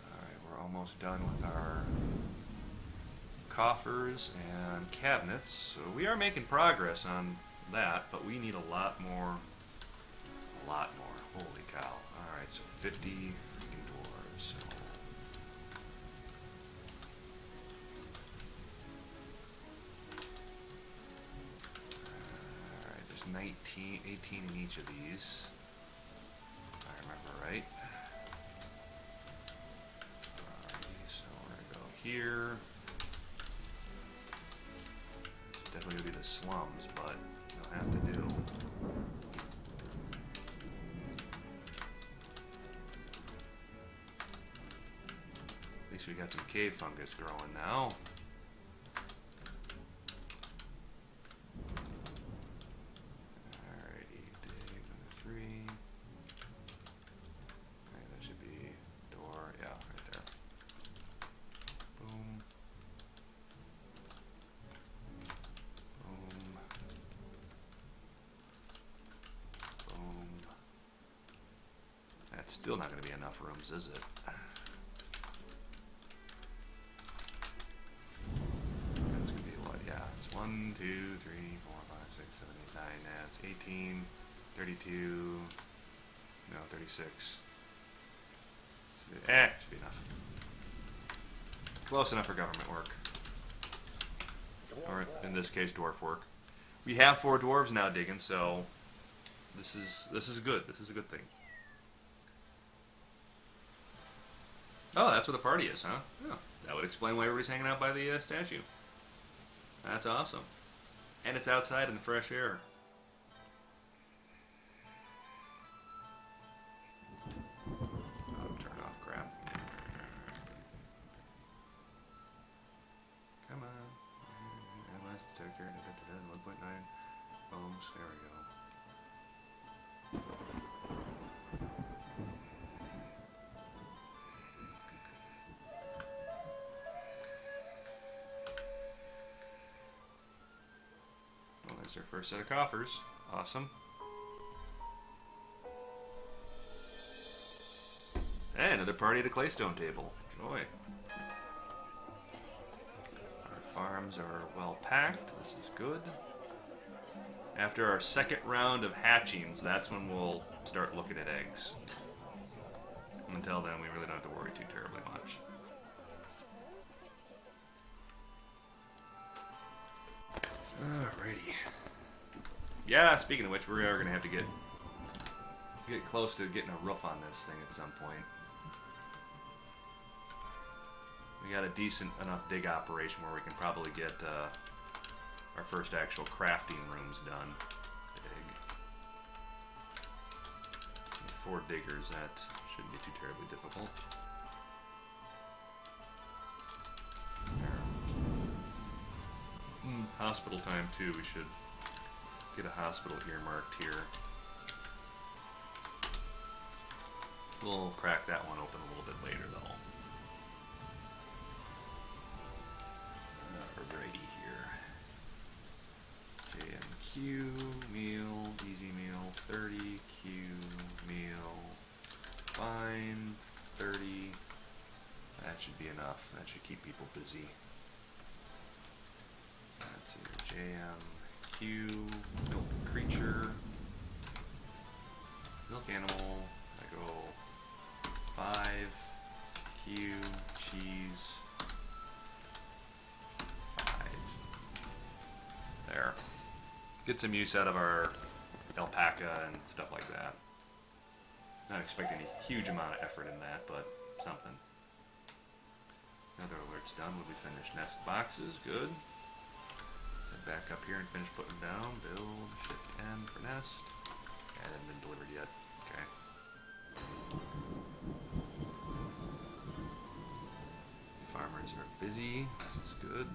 Speaker 1: Alright, we're almost done with our coffers and cabinets. So we are making progress on that, but we need a lot more. A lot more. Holy cow. Alright, so 50 freaking dwarves. So alright, there's 19, 18 in each of these. If I remember right. Alrighty, so we're gonna go here. Definitely gonna be the slums, but you'll have to do. At least we got some cave fungus growing now. Alrighty, dig number 3. Okay, that should be door, yeah, right there. Boom. Boom. Boom. That's still not going to be enough rooms, is it? That's going to be what? Yeah, it's 1, 2, 3, 4, 5, 6, 7, 8, 9. That's 18, 32, no, 36. Should be enough. Close enough for government work. Or in this case, dwarf work. We have 4 dwarves now digging, so this is good. This is a good thing. Oh, that's what the party is, huh? Yeah, that would explain why everybody's hanging out by the statue. That's awesome. And it's outside in the fresh air. 1.9 bones. There we go. Well, there's our first set of coffers. Awesome. Hey, another party at a claystone table. Joy. Our farms are well packed. This is good. After our second round of hatchings, that's when we'll start looking at eggs. Until then, we really don't have to worry too terribly much. Alrighty. Yeah, speaking of which, we are going to have to get close to getting a roof on this thing at some point. We got a decent enough dig operation where we can probably get our first actual crafting rooms done. Dig. With 4 diggers, that shouldn't be too terribly difficult. Hospital time too. We should get a hospital earmarked here. We'll crack that one open a little bit later though. Alrighty here. JMQ, meal, easy meal, 30, Q, meal, fine, 30. That should be enough. That should keep people busy. Let's see, JMQ, milk creature, milk animal, I go 5, Q, cheese, 5. There. Get some use out of our alpaca and stuff like that. Not expecting a huge amount of effort in that, but something. Another alert's done. Will we finish nest boxes? Good. Back up here and finish putting them down. Build, shift N for nest. Yeah, it hasn't been delivered yet. Okay. Farmers are busy. This is good.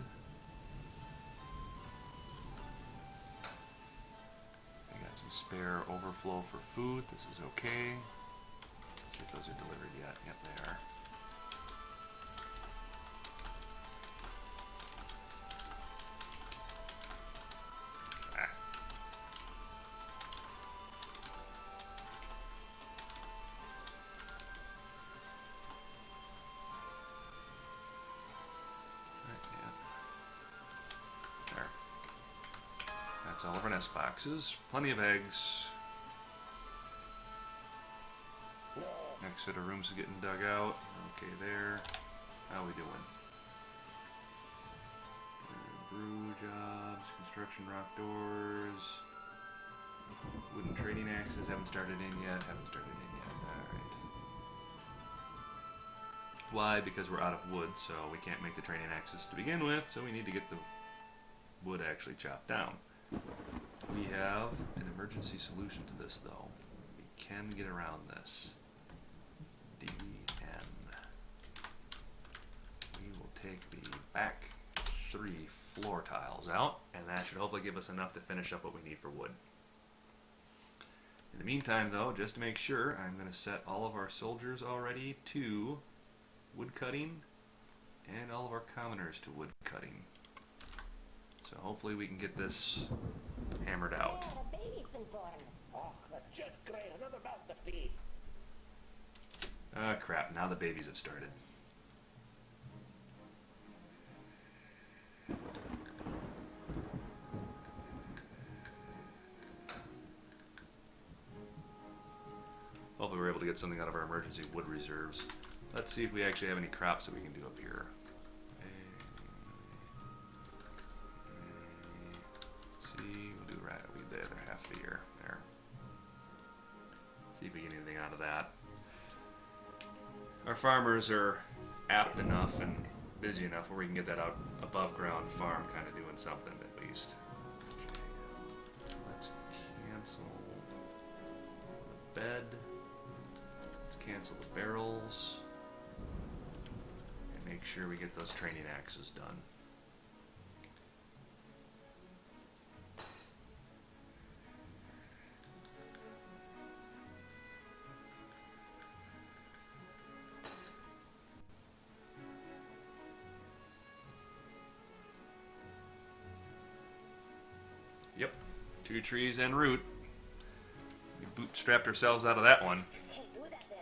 Speaker 1: We got some spare overflow for food. This is okay. Let's see if those are delivered yet. Yep, they are. That's all of our nest boxes. Plenty of eggs. Next set of rooms is getting dug out. Okay, there. How we doing? Brew jobs, construction rock doors, wooden trading axes. Haven't started in yet. Haven't started in yet. Alright. Why? Because we're out of wood, so we can't make the trading axes to begin with, so we need to get the wood actually chopped down. We have an emergency solution to this, though. We can get around this. DN. We will take the back 3 floor tiles out, and that should hopefully give us enough to finish up what we need for wood. In the meantime, though, just to make sure, I'm going to set all of our soldiers already to wood cutting, and all of our commoners to wood cutting. So hopefully we can get this hammered out.
Speaker 2: A baby's been born. Oh, that's just great. Another mouth to feed.
Speaker 1: Ah, crap. Now the babies have started. Hopefully we're able to get something out of our emergency wood reserves. Let's see if we actually have any crops that we can do up here. We'll do right. We'll do the other half of the year there. See if we get anything out of that. Our farmers are apt enough and busy enough where we can get that out above ground farm kind of doing something at least. Let's cancel the bed. Let's cancel the barrels. And make sure we get those training axes done. Yep. 2 trees en route. We bootstrapped ourselves out of that one.
Speaker 2: Can't do that there.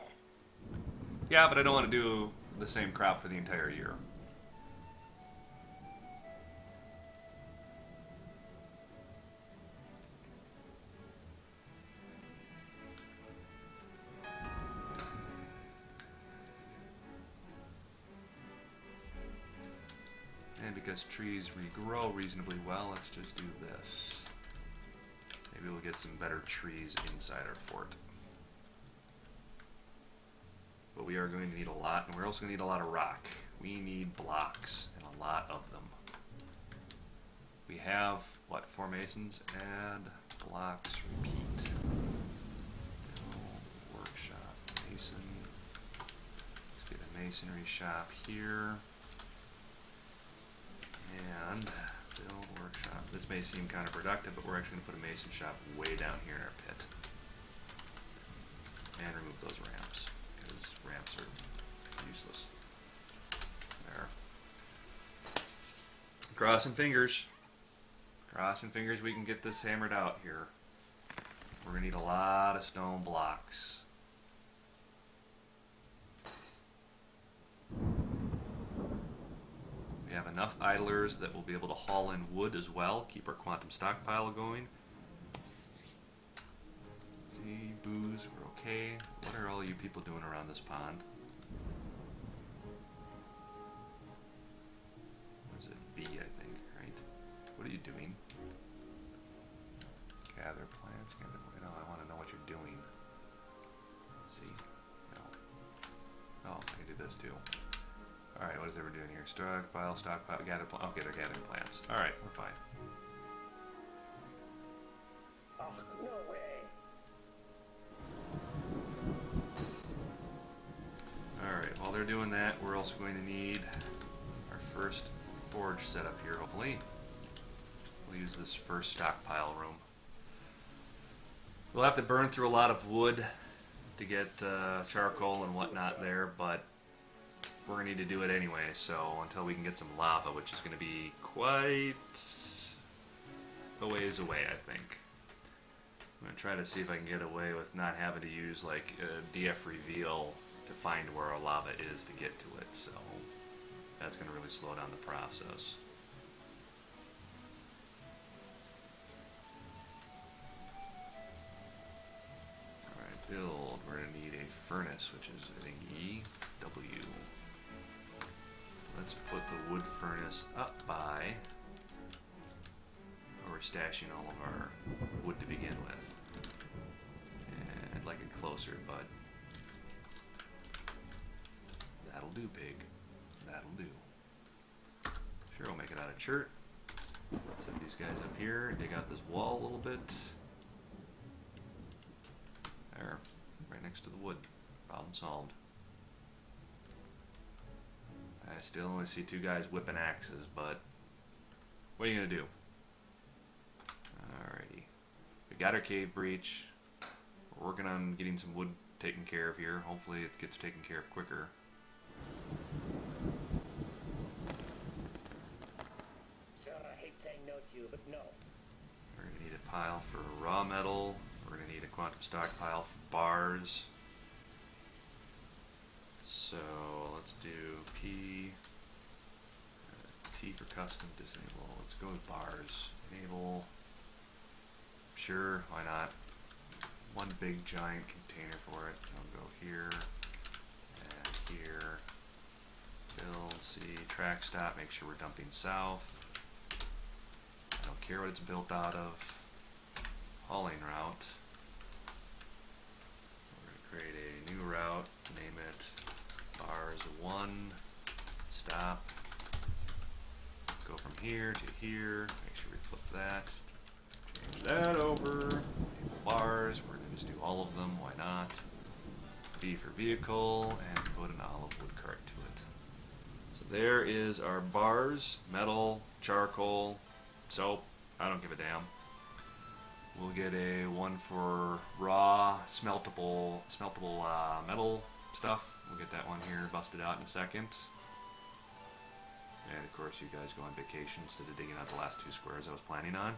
Speaker 1: Yeah, but I don't want to do the same crop for the entire year. And because trees regrow reasonably well, let's just do this. Maybe we'll get some better trees inside our fort. But we are going to need a lot, and we're also going to need a lot of rock. We need blocks, and a lot of them. We have, what, 4 masons? Add blocks, repeat. Build, workshop, mason. Let's get a masonry shop here. And build, workshop. This may seem counterproductive, but we're actually going to put a mason shop way down here in our pit. And remove those ramps, because ramps are useless. There. Crossing fingers. Crossing fingers we can get this hammered out here. We're going to need a lot of stone blocks. We have enough idlers that we'll be able to haul in wood as well, keep our quantum stockpile going. See, booze, we're okay. What are all you people doing around this pond? What is it? V, I think, right? What are you doing? Gather plants, gather, no, I want to know what you're doing. See? No. Oh, I can do this too. Alright, what is everyone doing here? Stockpile, gather plants. Okay, they're gathering plants. Alright, we're fine.
Speaker 2: Oh, no way.
Speaker 1: Alright, while they're doing that, we're also going to need our first forge set up here, hopefully. We'll use this first stockpile room. We'll have to burn through a lot of wood to get charcoal and whatnot there, but we're going to need to do it anyway, so until we can get some lava, which is going to be quite a ways away, I think. I'm going to try to see if I can get away with not having to use like DF reveal to find where our lava is to get to it, so that's going to really slow down the process. Alright, build. We're going to need a furnace, which is, I think, E, W. Let's put the wood furnace up by where we're stashing all of our wood to begin with. And I'd like it closer, but that'll do, pig. That'll do. Sure, I'll make it out of chert. Set these guys up here, dig out this wall a little bit. There, right next to the wood. Problem solved. I still only see 2 guys whipping axes, but what are you going to do? Alrighty. We got our cave breach. We're working on getting some wood taken care of here. Hopefully it gets taken care of quicker.
Speaker 2: Sir, I hate saying no to you, but no.
Speaker 1: We're going to need a pile for raw metal. We're going to need a quantum stockpile for bars. So let's do P, T for custom disable. Let's go with bars. Enable. Sure, why not? One big giant container for it. I'll go here and here. Build, C, track stop. Make sure we're dumping south. I don't care what it's built out of. Hauling route. We're going to create a new route. Name it bars 1, stop, go from here to here, make sure we flip that, change that over, enable bars, we're going to just do all of them, why not, V for vehicle, and put an olive wood cart to it. So there is our bars, metal, charcoal, soap, I don't give a damn. We'll get a one for raw, smeltable metal stuff. We'll get that one here busted out in a second. And of course you guys go on vacation instead of digging out the last 2 squares I was planning on.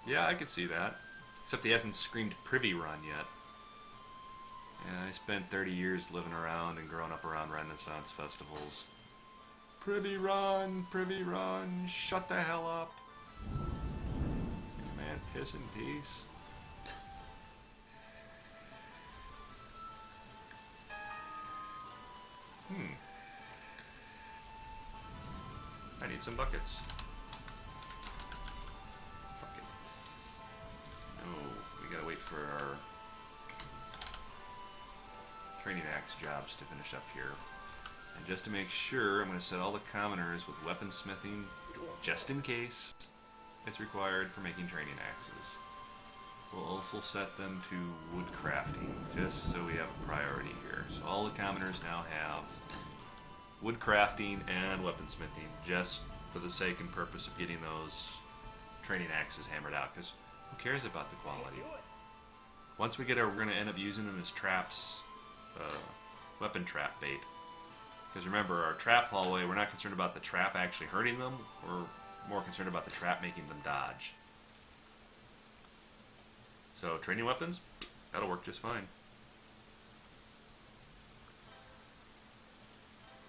Speaker 1: Yeah, I could see that. Except he hasn't screamed Privy Run yet. Yeah, I spent 30 years living around and growing up around Renaissance festivals. Privy Run, shut the hell up. Man, piss in peace. I need some buckets. Buckets. No, we gotta wait for our training axe jobs to finish up here. And just to make sure, I'm gonna set all the commoners with weaponsmithing, just in case it's required for making training axes. We'll also set them to wood crafting, just so we have a priority here. So all the commoners now have wood crafting and weaponsmithing, just for the sake and purpose of getting those training axes hammered out, because who cares about the quality? Once we get our, we're going to end up using them as traps, weapon trap bait. Because remember, our trap hallway, we're not concerned about the trap actually hurting them, we're more concerned about the trap making them dodge. So training weapons, that'll work just fine.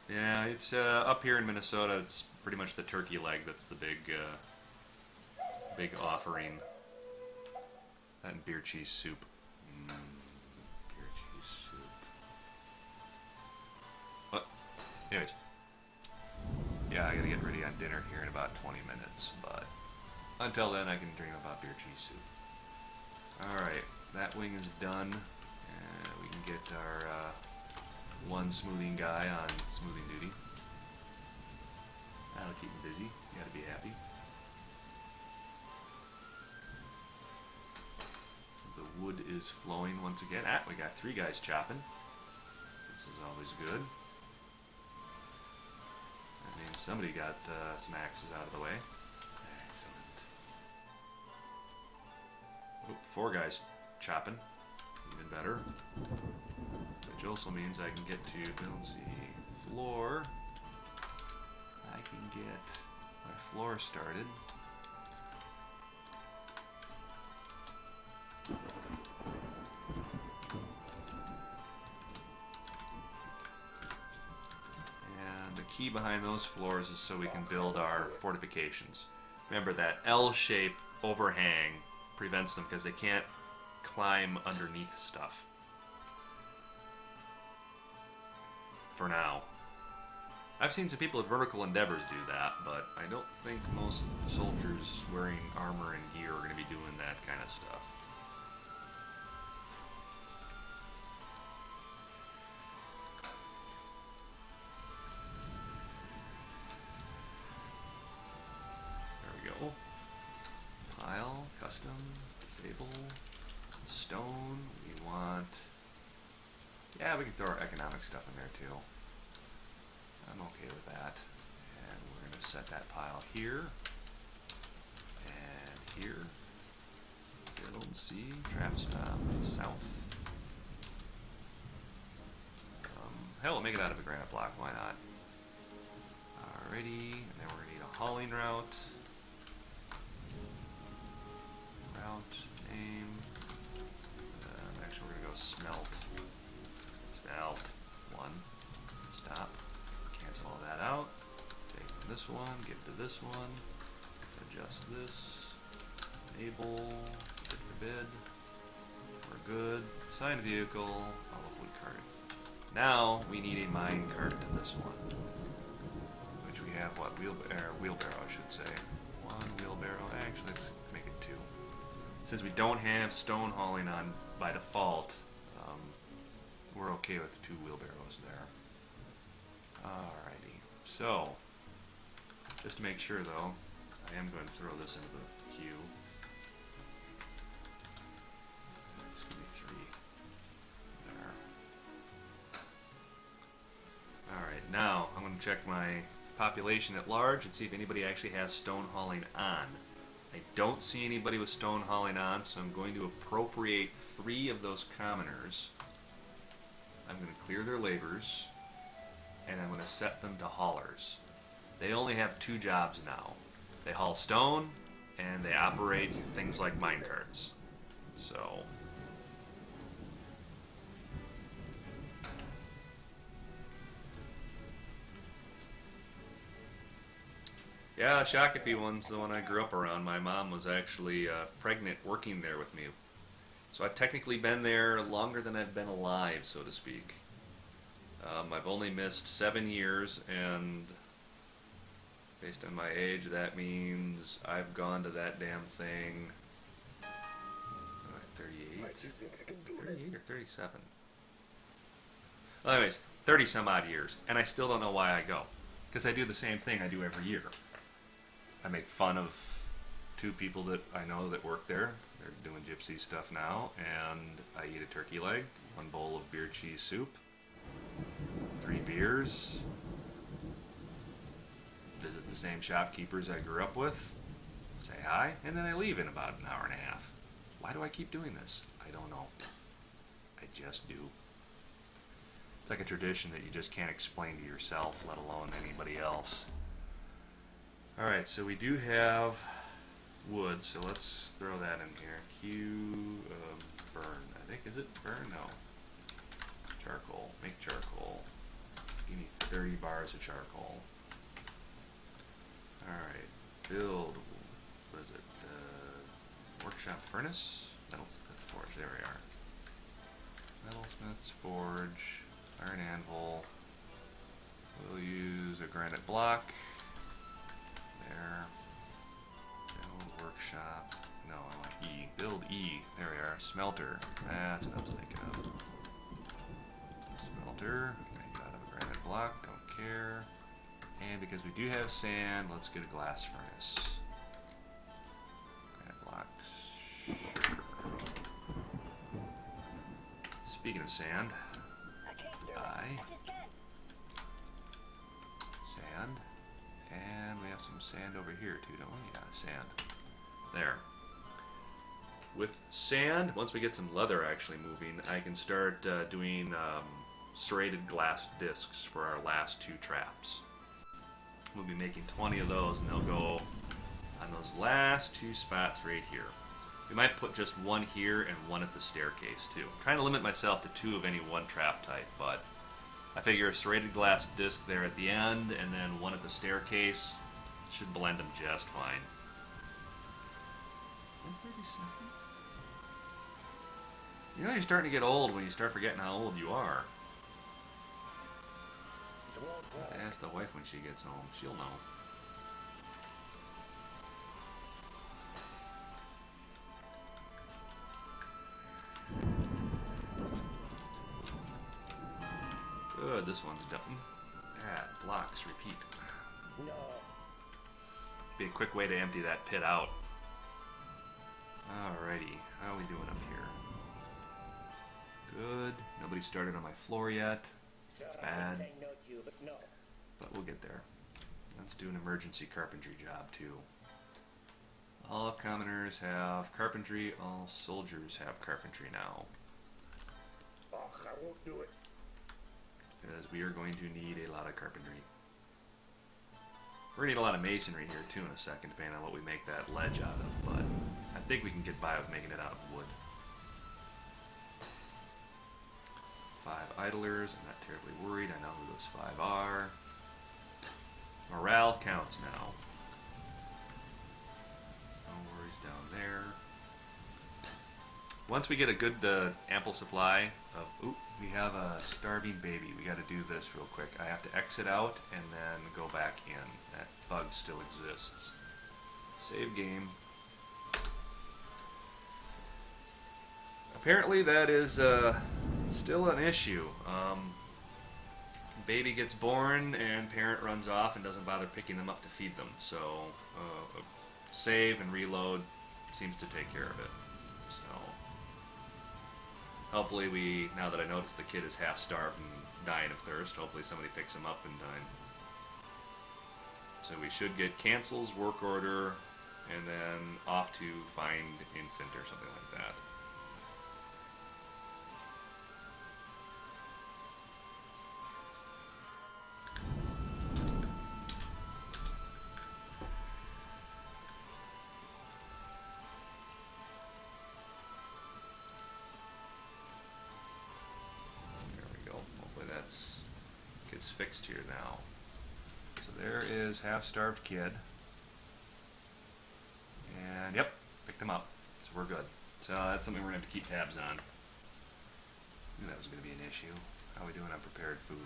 Speaker 1: Yeah, it's up here in Minnesota. It's pretty much the turkey leg that's the big offering. That and beer cheese soup. Beer cheese soup. What? Anyways, yeah, I gotta get ready on dinner here in about 20 minutes. But until then, I can dream about beer cheese soup. All right, that wing is done, and we can get our one smoothing guy on smoothing duty. That'll keep him busy. You gotta be happy. The wood is flowing once again. Ah, we got 3 guys chopping. This is always good. That means somebody got some axes out of the way. Excellent. Oh, 4 guys chopping. Even better. Which also means I can get to, let's see, floor. I can get my floor started. And the key behind those floors is so we can build our fortifications. Remember that L-shape overhang prevents them because they can't climb underneath stuff. For now. I've seen some people at Vertical Endeavors do that, but I don't think most soldiers wearing armor and gear are going to be doing that kind of stuff. There we go. Pile, custom, disable, stone, we want... Yeah, we can throw our economic stuff in there too. I'm okay with that. And we're going to set that pile here. And here. Build, C, trap stop, south. Hell, we'll make it out of a granite block, why not? Alrighty, and then we're going to need a hauling route. Route, name. Actually, we're going to go smelt. Smelt. 1. Stop. Cancel all that out. Take from this one, give to this one. Adjust this. Enable. Bid for bid. We're good. Assign vehicle. I'll wood cart. Now we need a mine cart to this one. Which we have what? Wheelbarrow, I should say. 1 wheelbarrow. Actually, let's make it 2. Since we don't have stone hauling on by default, we're okay with 2 wheelbarrows there. Alrighty. So, just to make sure though, I am going to throw this into the queue. Just give me 3. There. Alright, now I'm going to check my population at large and see if anybody actually has stone hauling on. I don't see anybody with stone hauling on, so I'm going to appropriate 3 of those commoners. I'm going to clear their labors, and I'm going to set them to haulers. They only have 2 jobs now. They haul stone, and they operate things like minecarts. So, yeah, Shakopee one's the one I grew up around. My mom was actually pregnant working there with me. So I've technically been there longer than I've been alive, so to speak. I've only missed 7 years, and based on my age, that means I've gone to that damn thing. 38 or 37. Well, anyways, 30 some odd years, and I still don't know why I go. Because I do the same thing I do every year. I make fun of 2 people that I know that work there. They're doing gypsy stuff now, and I eat a turkey leg, 1 bowl of beer cheese soup, 3 beers, visit the same shopkeepers I grew up with, say hi, and then I leave in about an hour and a half. Why do I keep doing this? I don't know. I just do. It's like a tradition that you just can't explain to yourself, let alone anybody else. Alright, so we do have wood, so let's throw that in here. Burn. I think, is it burn? No. Charcoal. Make charcoal. Give me 30 bars of charcoal. Alright, build, what is it? Workshop furnace? Metalsmith's forge, there we are. Metalsmith's forge, iron anvil. We'll use a granite block. There. Build workshop. No, I want E. Build E. There we are. Smelter. That's what I was thinking of. Smelter. Make out of a granite block. Don't care. And because we do have sand, let's get a glass furnace. Granite blocks. Sure. Speaking of sand, sand. And we have some sand over here too, don't we? Yeah, sand. There. With sand, once we get some leather actually moving, I can start doing serrated glass discs for our last 2 traps. We'll be making 20 of those, and they'll go on those last 2 spots right here. We might put just 1 here and 1 at the staircase too. I'm trying to limit myself to 2 of any one trap type, but I figure a serrated glass disc there at the end and then 1 at the staircase should blend them just fine. 137? You know you're starting to get old when you start forgetting how old you are. Ask the wife when she gets home. She'll know. Good, this one's done. Add blocks, repeat.
Speaker 2: No.
Speaker 1: Be a quick way to empty that pit out. Alrighty, how are we doing up here? Good. Nobody started on my floor yet. It's bad.
Speaker 2: Say no to you, but no.
Speaker 1: But we'll get there. Let's do an emergency carpentry job too. All commoners have carpentry, all soldiers have carpentry now.
Speaker 2: Oh, I won't do it.
Speaker 1: Because we are going to need a lot of carpentry. We're going to need a lot of masonry here too in a second, depending on what we make that ledge out of, but I think we can get by with making it out of wood. 5 idlers, I'm not terribly worried, I know who those 5 are. Morale counts now. No worries down there. Once we get a good ample supply of, ooh, we have a starving baby. We got to do this real quick. I have to exit out and then go back in. That bug still exists. Save game. Apparently that is still an issue. Baby gets born and parent runs off and doesn't bother picking them up to feed them. So save and reload seems to take care of it. So hopefully now that I notice the kid is half starved and dying of thirst, hopefully somebody picks him up in time. So we should get cancels, work order, and then off to find infant or something like that. is fixed here now. So there is half-starved kid. And yep, picked him up. So we're good. So that's something we're going to have to keep tabs on. I knew that was going to be an issue. How are we doing on prepared food?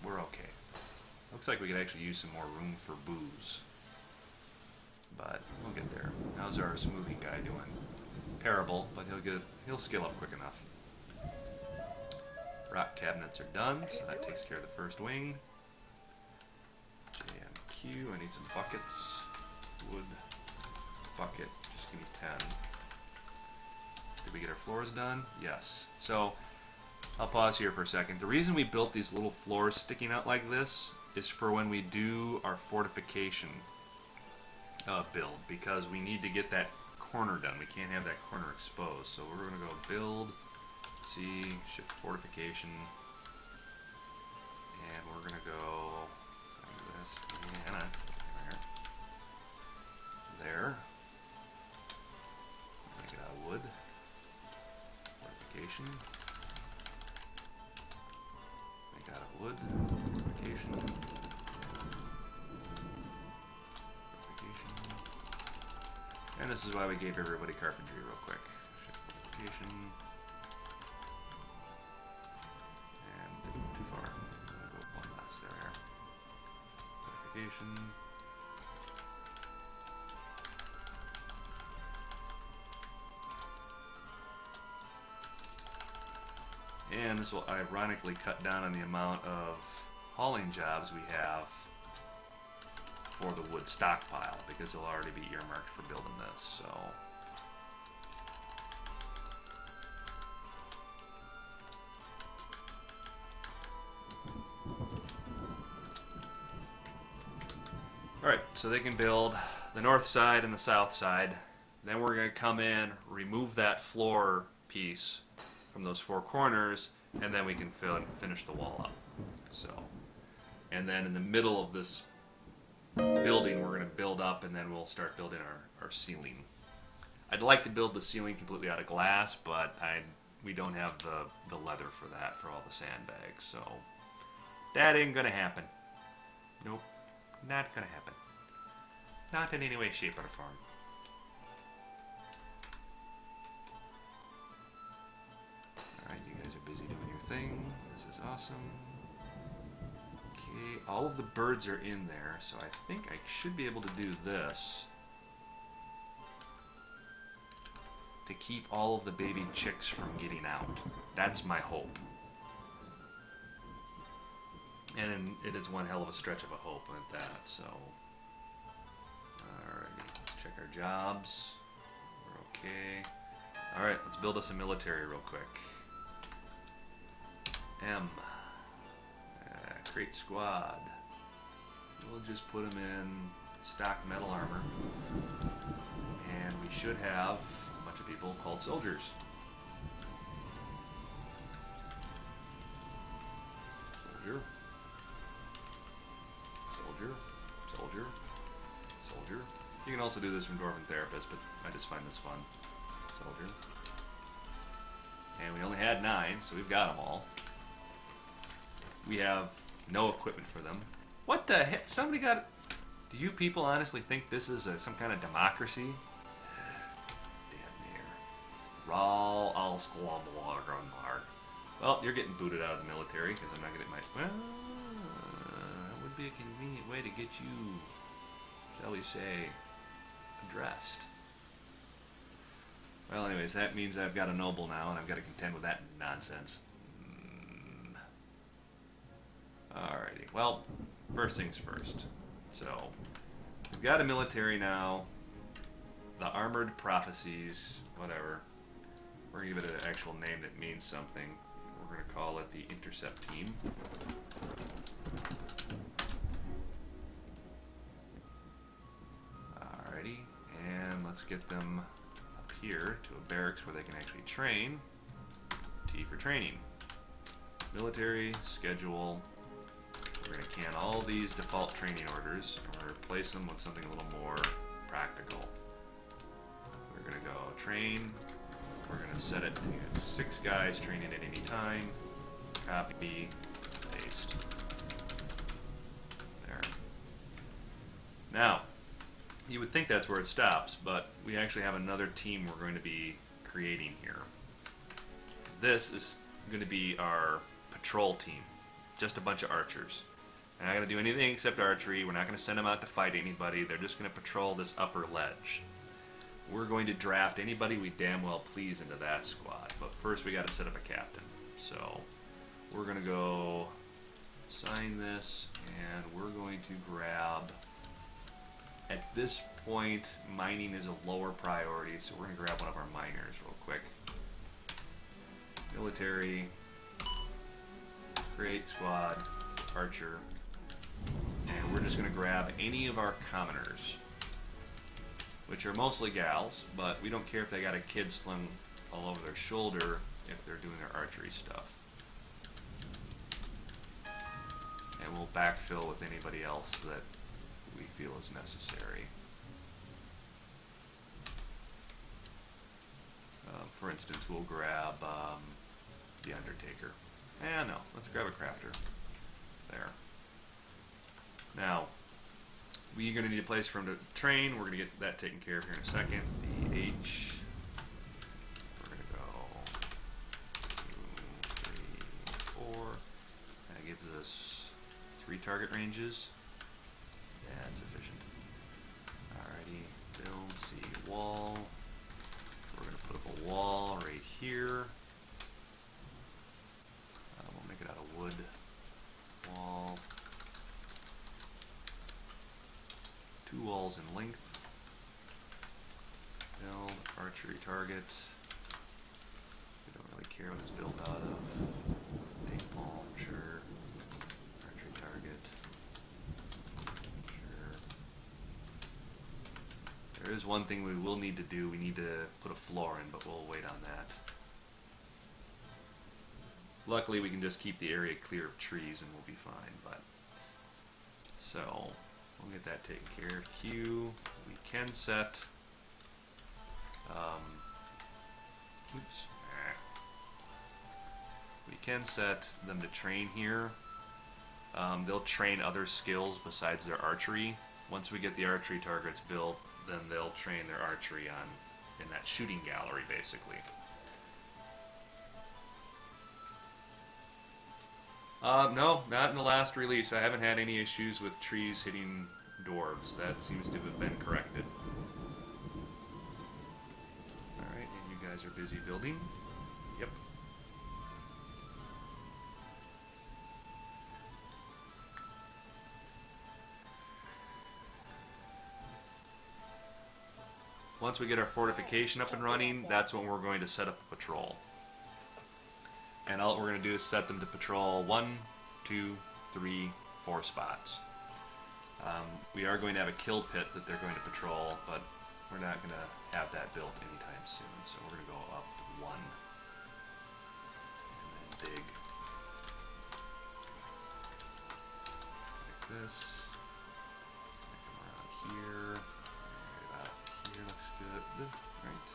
Speaker 1: We're okay. Looks like we could actually use some more room for booze. But we'll get there. How's our smoothie guy doing? Terrible, but he'll skill up quick enough. Rock cabinets are done, so that takes care of the first wing. JMQ, I need some buckets. Wood, bucket, just give me 10. Did we get our floors done? Yes. So, I'll pause here for a second. The reason we built these little floors sticking out like this is for when we do our fortification build, because we need to get that corner done. We can't have that corner exposed. So we're going to go build, C, shift fortification, and we're going to go like this, and there. Make it out of wood. Fortification. Make it out of wood. Fortification. And this is why we gave everybody carpentry real quick. Shift fortification. And too far. I'm gonna go one less there. Fortification. And this will ironically cut down on the amount of hauling jobs we have for the wood stockpile, because it'll already be earmarked for building this. So alright, so they can build the north side and the south side. Then we're going to come in, remove that floor piece from those four corners, and then we can finish the wall up. So, and then in the middle of this building, we're going to build up, and then we'll start building our ceiling. I'd like to build the ceiling completely out of glass, but we don't have the leather for that, for all the sandbags, so that ain't going to happen. Nope, not going to happen. Not in any way, shape, or form. Alright, you guys are busy doing your thing. This is awesome. Okay, all of the birds are in there, so I think I should be able to do this to keep all of the baby chicks from getting out. That's my hope. And it is one hell of a stretch of a hope at that, so. Alrighty, let's check our jobs. We're okay. Alright, let's build us a military real quick. M. Create squad. We'll just put them in stock metal armor. And we should have a bunch of people called soldiers. Soldier. Soldier. Soldier. Soldier. You can also do this from Dwarven Therapist, but I just find this fun. Soldier. And we only had 9, so we've got them all. We have no equipment for them. What the heck? Somebody got... Do you people honestly think this is some kind of democracy? Damn near. Ral al Sklomlar. Well, you're getting booted out of the military because I'm not going to get my... Well, that would be a convenient way to get you, shall we say, addressed. Well, anyways, that means I've got a noble now, and I've got to contend with that nonsense. Alrighty, well, first things first. So, we've got a military now, the Armored Prophecies, whatever. We're going to give it an actual name that means something. We're going to call it the Intercept Team. Alrighty, and let's get them up here to a barracks where they can actually train. T for training. Military, schedule. We're going to can all these default training orders, and we're going to replace them with something a little more practical. We're going to go train. We're going to set it to 6 guys training at any time. Copy, paste. Now, you would think that's where it stops, but we actually have another team we're going to be creating here. This is going to be our patrol team. Just a bunch of archers. They're not going to do anything except archery. We're not going to send them out to fight anybody. They're just going to patrol this upper ledge. We're going to draft anybody we damn well please into that squad. But first we got to set up a captain. So we're going to go sign this, and we're going to grab... At this point, mining is a lower priority, so we're going to grab one of our miners real quick. Military, create squad, archer, and we're just going to grab any of our commoners, which are mostly gals, but we don't care if they got a kid slung all over their shoulder if they're doing their archery stuff. And we'll backfill with anybody else that we feel is necessary. For instance, we'll grab the Undertaker. No, let's grab a crafter. There. Now, we're going to need a place for him to train. We're going to get that taken care of here in a second. The H. We're going to go 2, 3, 4. That gives us 3 target ranges. That's sufficient. Alrighty, build, C, wall. We're going to put up a wall right here. We'll make it out of wood. Wall. 2 walls in length. Build, archery target. We don't really care what it's built out of. Napalm, sure. Archery target. There is one thing we will need to do. We need to put a floor in, but we'll wait on that. Luckily, we can just keep the area clear of trees and we'll be fine. But so we'll get that taken care of. Q. We can set. We can set them to train here. They'll train other skills besides their archery. Once we get the archery targets built, then they'll train their archery in that shooting gallery, basically. No, not in the last release. I haven't had any issues with trees hitting dwarves. That seems to have been corrected. Alright, and you guys are busy building? Yep. Once we get our fortification up and running, that's when we're going to set up a patrol. And all we're going to do is set them to patrol 1, 2, 3, 4 spots. We are going to have a kill pit that they're going to patrol, but we're not going to have that built anytime soon. So we're going to go up 1. And then dig. Like this. Come around here. About here looks good. Right?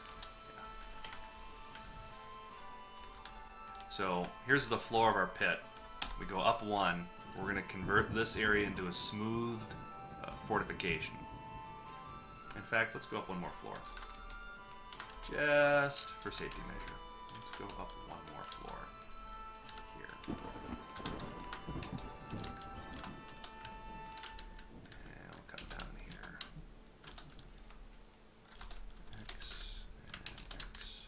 Speaker 1: So here's the floor of our pit. We go up 1. We're going to convert this area into a smoothed fortification. In fact, let's go up 1 more floor. Just for safety measure. Let's go up 1 more floor. Here. And we'll cut down here. X and X.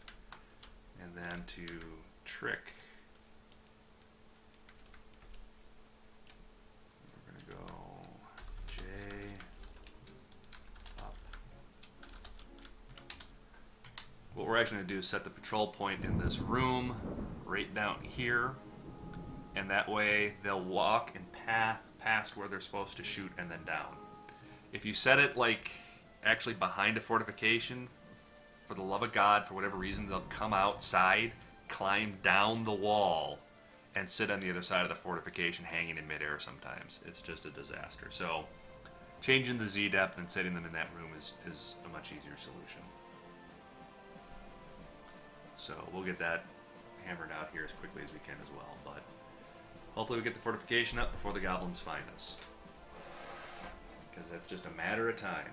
Speaker 1: And then to trick. We're going to go J up. What we're actually going to do is set the patrol point in this room right down here, and that way they'll walk and path past where they're supposed to shoot and then down. If you set it like actually behind a fortification, for the love of God, for whatever reason, they'll come outside, climb down the wall, and sit on the other side of the fortification hanging in midair sometimes. It's just a disaster. So changing the Z depth and setting them in that room is a much easier solution. So we'll get that hammered out here as quickly as we can as well. But hopefully we get the fortification up before the goblins find us. because that's just a matter of time.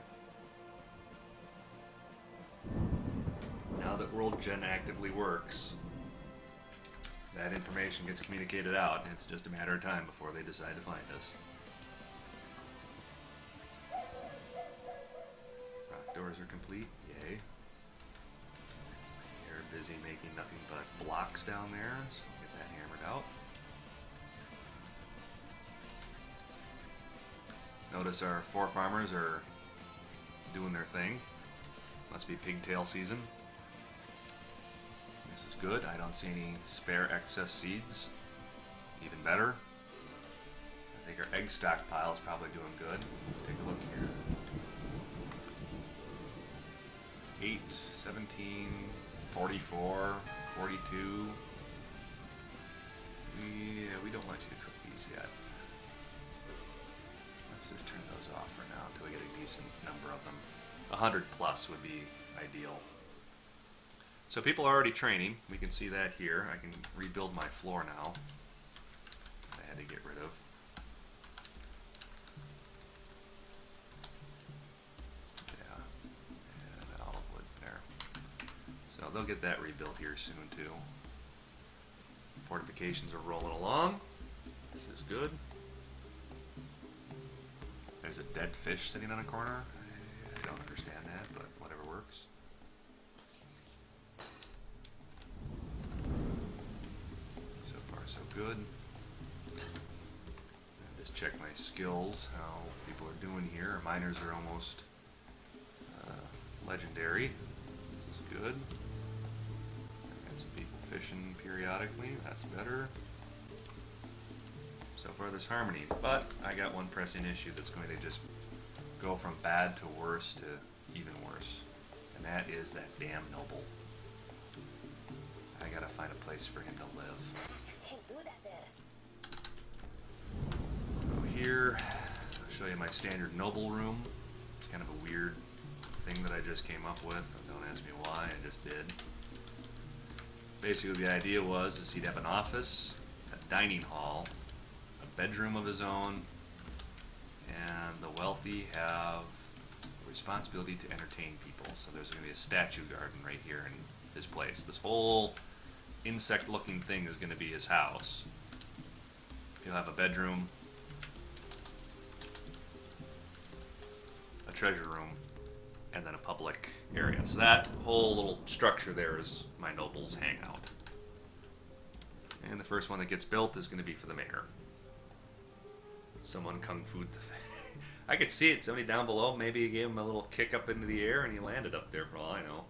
Speaker 1: Now that World Gen actively works, that information gets communicated out, and it's just a matter of time before they decide to find us. Rock doors are complete, yay. They're busy making nothing but blocks down there, so we'll get that hammered out. Notice our 4 farmers are doing their thing. Must be pigtail season. This is good. I don't see any spare excess seeds. Even better. I think our egg stockpile is probably doing good. Let's take a look here. 8, 17, 44, 42. Yeah, we don't want you to cook these yet. Let's just turn those off for now until we get a decent number of them. 100 plus would be ideal. So people are already training. We can see that here. I can rebuild my floor now. I had to get rid of. Yeah, and olive wood there. So they'll get that rebuilt here soon too. Fortifications are rolling along. This is good. There's a dead fish sitting on a corner. I don't understand that, but whatever works. So far, so good. Just check my skills, how people are doing here. Our miners are almost legendary. This is good. Got some people fishing periodically. That's better. So far, there's harmony, but I got one pressing issue that's going to just go from bad to worse to even worse, and that is that damn noble. I gotta find a place for him to live.
Speaker 2: Can't do that there.
Speaker 1: So here, I'll show you my standard noble room. It's kind of a weird thing that I just came up with. Don't ask me why, I just did. Basically, the idea was is he'd have an office, a dining hall, a bedroom of his own, and the wealthy have the responsibility to entertain people. So there's going to be a statue garden right here in his place. This whole insect-looking thing is going to be his house. He'll have a bedroom, a treasure room, and then a public area. So that whole little structure there is my nobles' hangout. And the first one that gets built is going to be for the mayor. Someone kung fu'd the I could see it. Somebody down below maybe gave him a little kick up into the air and he landed up there for all I know.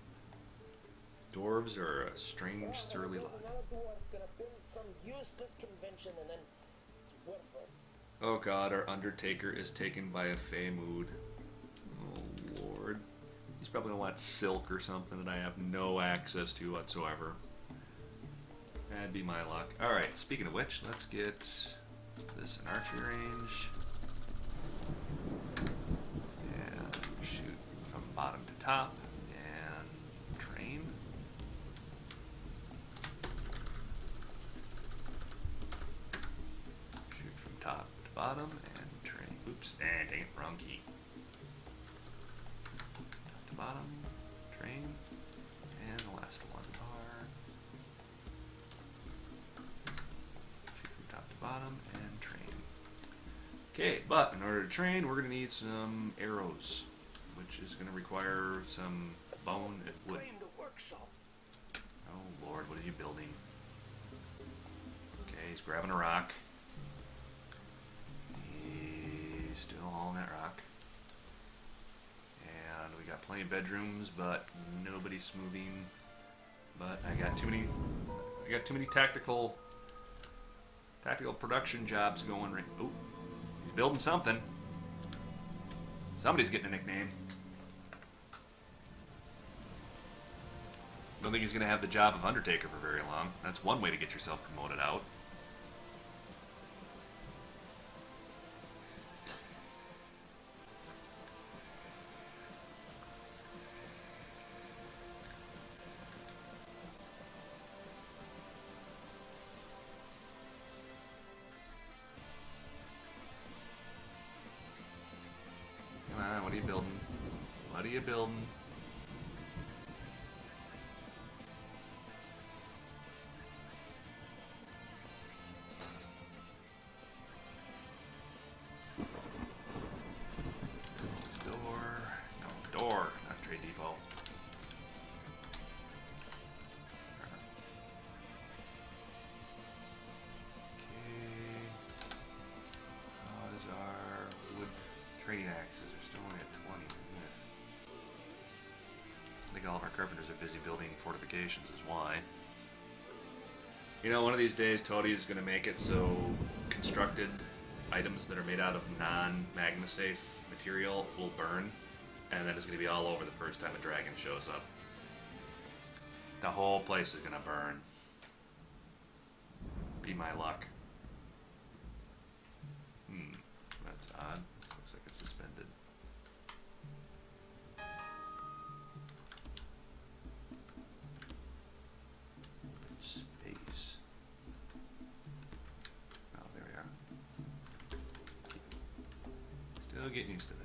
Speaker 1: Dwarves are a strange, surly lot.
Speaker 2: Another dwarf gonna build some useless convention and then it's worthless.
Speaker 1: Oh god, our Undertaker is taken by a fey mood. Oh lord. He's probably gonna want silk or something that I have no access to whatsoever. That'd be my luck. Alright, speaking of which, let's get this in archery range. And shoot from bottom to top. And train. Shoot from top to bottom and train. Oops, and dang it, wrong key. Top to bottom, train, and the last one are shoot from top to bottom and train. Okay, but in order to train, we're going to need some arrows, which is going to require some bone and wood.
Speaker 2: Claim the workshop.
Speaker 1: Oh lord, what are you building? Okay, he's grabbing a rock. He's still hauling that rock. And we got plenty of bedrooms, but nobody's moving. But I got too many tactical production jobs going right. Oh, he's building something. Somebody's getting a nickname. Don't think he's going to have the job of Undertaker for very long. That's one way to get yourself promoted out. What are you building? Door, not trade depot. Okay. How's our wood trading axes? Are still only at 20. I think all of our carpenters are busy building fortifications is why. You know, one of these days Toadie's gonna make it so constructed items that are made out of non-magma safe material will burn. And then it's going to be all over the first time a dragon shows up. The whole place is going to burn. Be my luck. That's odd. Looks like it's suspended. Space. Oh, there we are. Still getting used to that.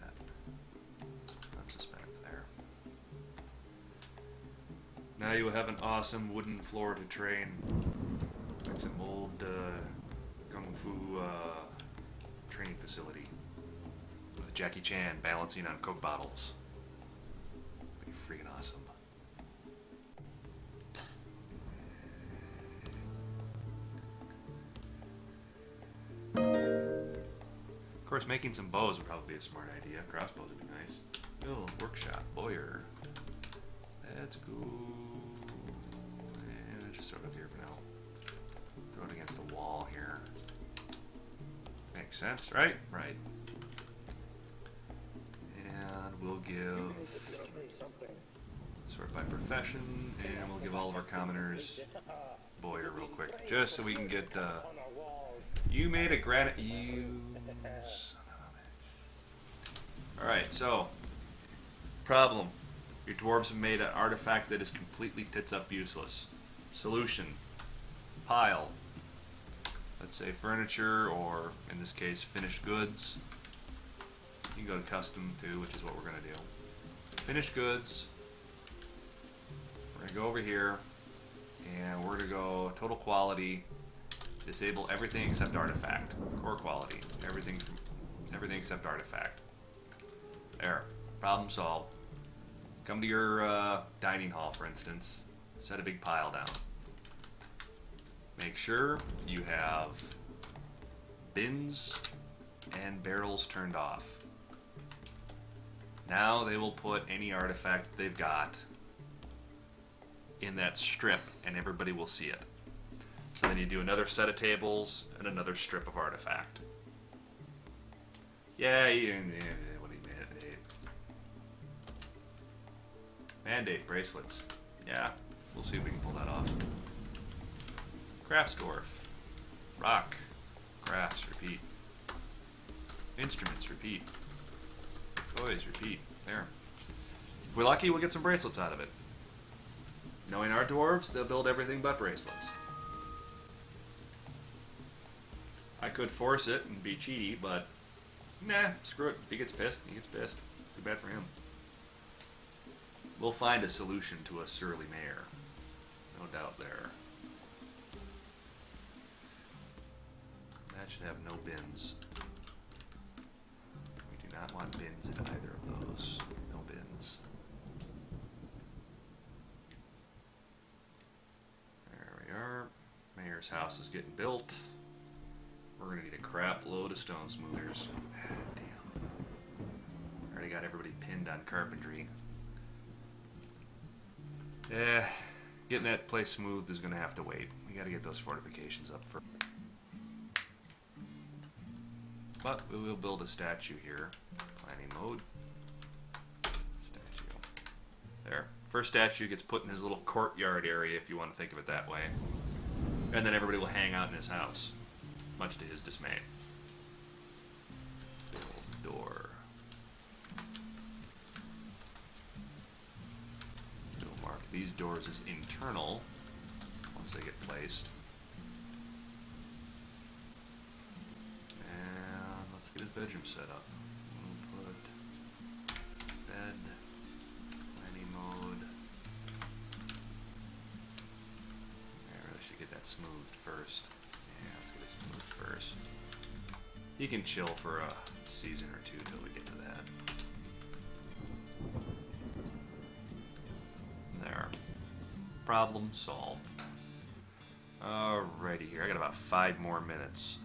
Speaker 1: Now you will have an awesome wooden floor to train, like some old kung fu training facility with Jackie Chan balancing on Coke bottles. Be freaking awesome. Of course, making some bows would probably be a smart idea. Crossbows would be nice. Build workshop, Boyer. Let's go. And just throw it up here for now. Throw it against the wall here. Makes sense, right? Right. And we'll give sort by profession, and we'll give all of our commoners Boyer real quick, just so we can get. You made a granite. You. All right, so problem. Your dwarves have made an artifact that is completely tits up useless. Solution. Pile. Let's say furniture, or in this case, finished goods. You can go to custom too, which is what we're going to do. Finished goods. We're going to go over here, and we're going to go total quality. Disable everything except artifact. Core quality. Everything except artifact. There. Problem solved. Come to your dining hall, for instance. Set a big pile down. Make sure you have bins and barrels turned off. Now they will put any artifact that they've got in that strip, and everybody will see it. So then you do another set of tables and another strip of artifact. Yeah, what do you mandate? Mandate bracelets. Yeah, we'll see if we can pull that off. Crafts Dwarf. Rock. Crafts, repeat. Instruments, repeat. Toys, repeat. There. If we're lucky, we'll get some bracelets out of it. Knowing our dwarves, they'll build everything but bracelets. I could force it and be cheaty, but nah, screw it. If he gets pissed, he gets pissed. Too bad for him. We'll find a solution to a surly mayor. No doubt there. That should have no bins. We do not want bins in either of those. No bins. There we are. Mayor's house is getting built. We're going to need a crap load of stone smoothers. Damn. Already got everybody pinned on carpentry. Yeah, getting that place smoothed is going to have to wait. We got to get those fortifications up first. But we will build a statue here. Planning mode. Statue. There. First statue gets put in his little courtyard area, if you want to think of it that way. And then everybody will hang out in his house. Much to his dismay. Build door. We'll mark these doors as internal once they get placed. And let's get his bedroom set up. We'll put bed it smoothed first. Yeah, let's get it smoothed first. You can chill for a season or two till we get to that. There. Problem solved. Alrighty here. I got about 5 more minutes.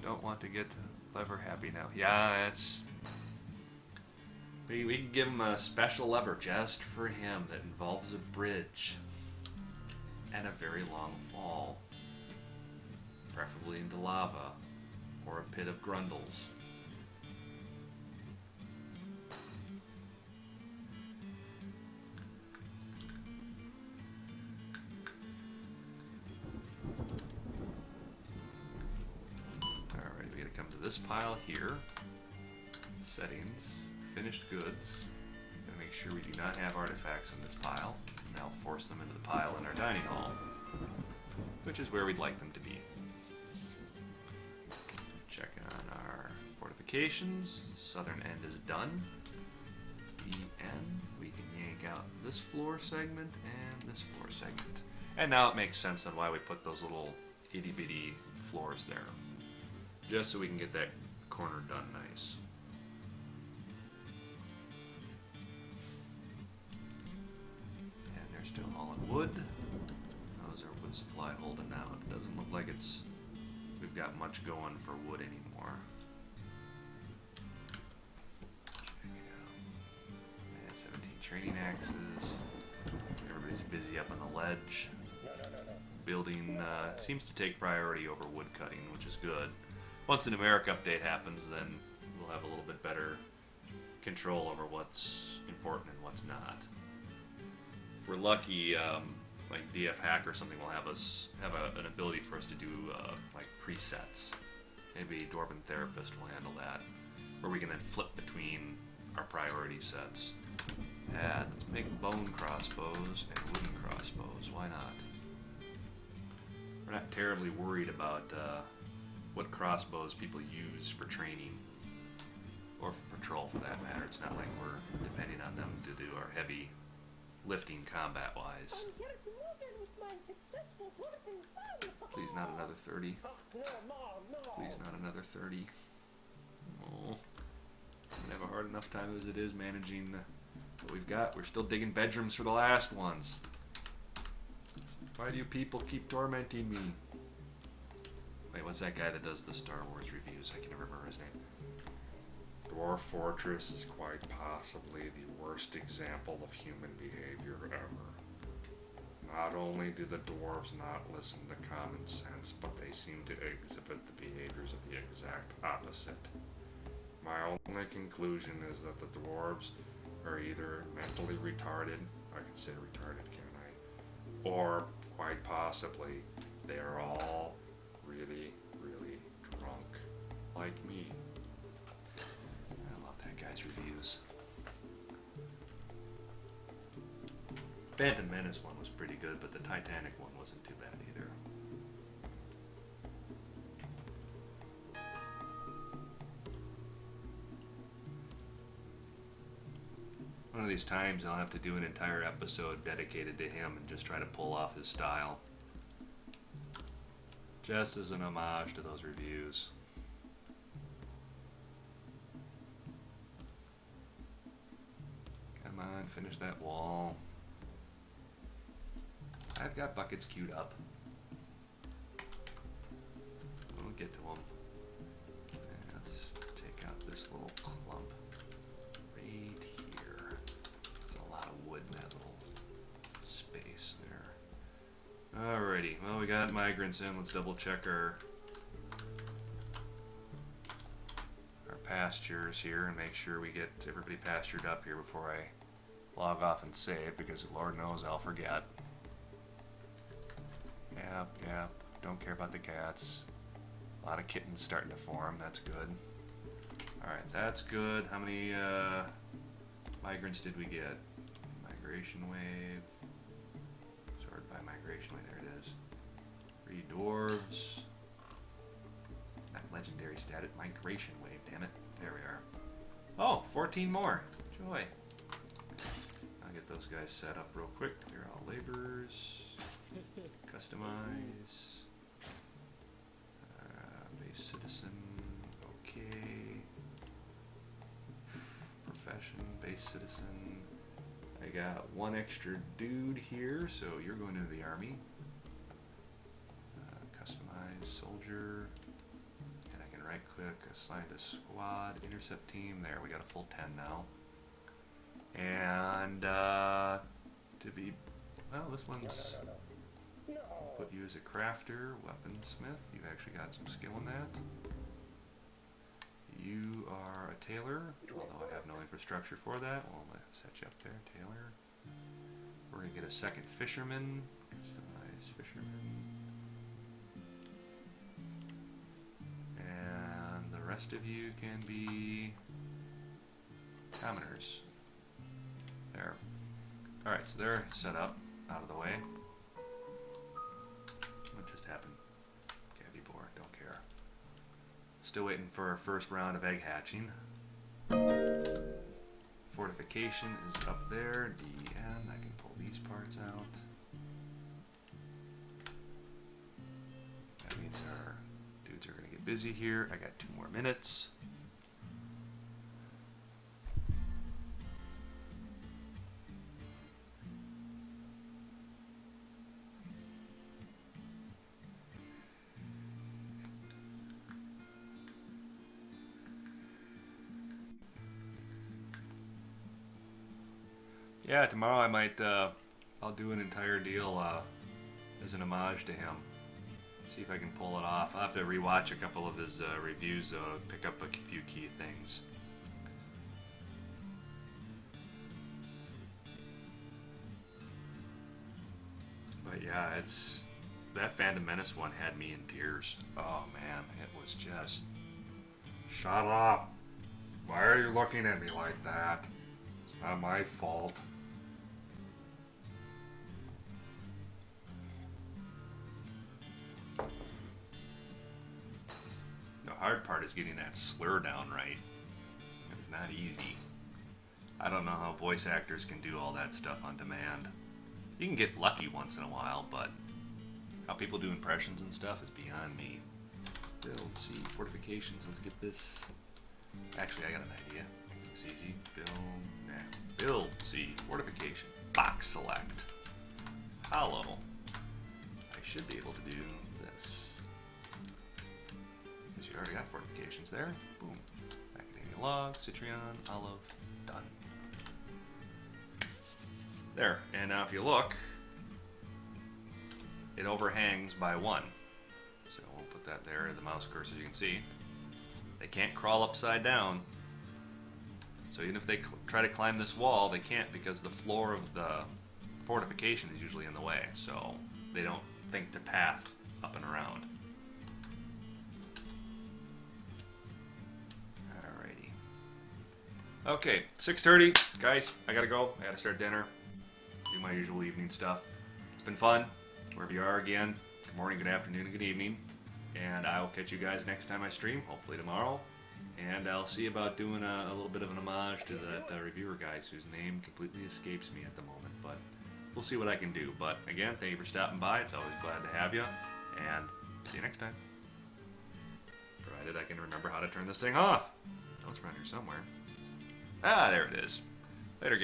Speaker 1: Don't want to get lever happy now. Yeah, that's... We can give him a special lever just for him that involves a bridge and a very long fall. Preferably into lava or a pit of grundles. This pile here, settings, finished goods, and make sure we do not have artifacts in this pile, and I'll force them into the pile in our dining hall, which is where we'd like them to be. Checking on our fortifications, southern end is done. The end, we can yank out this floor segment and this floor segment. And now it makes sense on why we put those little itty bitty floors there. Just so we can get that corner done nice. And they're still hauling wood. How's our wood supply holding out? It doesn't look like we've got much going for wood anymore. Check it out. And 17 training axes. Everybody's busy up on the ledge. Building seems to take priority over wood cutting, which is good. Once the numeric update happens, then we'll have a little bit better control over what's important and what's not. If we're lucky, like DF Hack or something will have an ability for us to do like presets. Maybe Dwarven Therapist will handle that, where we can then flip between our priority sets. And let's make bone crossbows and wooden crossbows. Why not? We're not terribly worried about what crossbows people use for training, or for patrol for that matter. It's not like we're depending on them to do our heavy lifting combat-wise.
Speaker 2: I'm here to move in with my successful dwarfing son.
Speaker 1: Please not another 30.
Speaker 2: No, no.
Speaker 1: Please not another 30. Oh. We have a hard enough time as it is managing what we've got. We're still digging bedrooms for the last ones. Why do you people keep tormenting me? Wait, what's that guy that does the Star Wars reviews? I can never remember his name.
Speaker 3: Dwarf Fortress is quite possibly the worst example of human behavior ever. Not only do the dwarves not listen to common sense, but they seem to exhibit the behaviors of the exact opposite. My only conclusion is that the dwarves are either mentally retarded, I can say retarded, can't I? Or, quite possibly, they are all really, really drunk, like me.
Speaker 1: I love that guy's reviews. Phantom Menace one was pretty good, but the Titanic one wasn't too bad either. One of these times I'll have to do an entire episode dedicated to him and just try to pull off his style. Just as an homage to those reviews. Come on, finish that wall. I've got buckets queued up. We'll get to them. Let's take out this little clump right here. There's a lot of wood in that little space there. Alrighty, well, we got migrants in. Let's double check our pastures here and make sure we get everybody pastured up here before I log off and save, because Lord knows I'll forget. Yep, don't care about the cats. A lot of kittens starting to form, that's good. Alright, that's good. How many migrants did we get? Migration wave. Sorted by migration wave, there it is. 3 dwarves. Not legendary status, migration wave, damn it. There we are. Oh, 14 more. Joy. those guys set up real quick. They're all laborers. Customize. Base citizen. Okay. Profession. Base citizen. I got one extra dude here, so you're going into the army. Customize soldier. And I can right click, assign to squad, intercept team. There, we got a full 10 now. And to be, well, this one's,
Speaker 2: No.
Speaker 1: put you as a crafter, weaponsmith. You've actually got some skill in that. You are a tailor, although I have no infrastructure for that. Well, let's set you up there, tailor. We're going to get a second fisherman. Customize fisherman. And the rest of you can be commoners. There. Alright, so they're set up, out of the way. What just happened? Can't be bored, don't care. Still waiting for our first round of egg hatching. Fortification is up there, DN. I can pull these parts out. That means our dudes are going to get busy here. I got 2 more minutes. Yeah, tomorrow I might, I'll do an entire deal as an homage to him. See if I can pull it off. I'll have to rewatch a couple of his reviews, though, pick up a few key things. But yeah, it's, that Phantom Menace one had me in tears. Oh man, it was just...
Speaker 3: Shut up. Why are you looking at me like that? It's not my fault.
Speaker 1: The hard part is getting that slur down right. It's not easy. I don't know how voice actors can do all that stuff on demand. You can get lucky once in a while, but how people do impressions and stuff is beyond me. Build, C, fortifications, let's get this. Actually, I got an idea. It's easy. Build, C, fortification. Box select. Hollow. I should be able to do this. Because you already got fortifications there. Boom. Macadamia log, citrion, olive, done. There. And now if you look, it overhangs by 1. So we'll put that there, the mouse cursor, as you can see. They can't crawl upside down. So even if they try to climb this wall, they can't because the floor of the fortification is usually in the way. So they don't think to path up and around. Alrighty. Okay, 6:30. Guys, I gotta go. I gotta start dinner. Do my usual evening stuff. It's been fun. Wherever you are again, good morning, good afternoon, and good evening. And I will catch you guys next time I stream, hopefully tomorrow. And I'll see about doing a little bit of an homage to that reviewer guys whose name completely escapes me at the moment. But we'll see what I can do. But again, thank you for stopping by. It's always glad to have you. And see you next time. Provided I can remember how to turn this thing off. Oh, it's around here somewhere. Ah, there it is. Later, guys.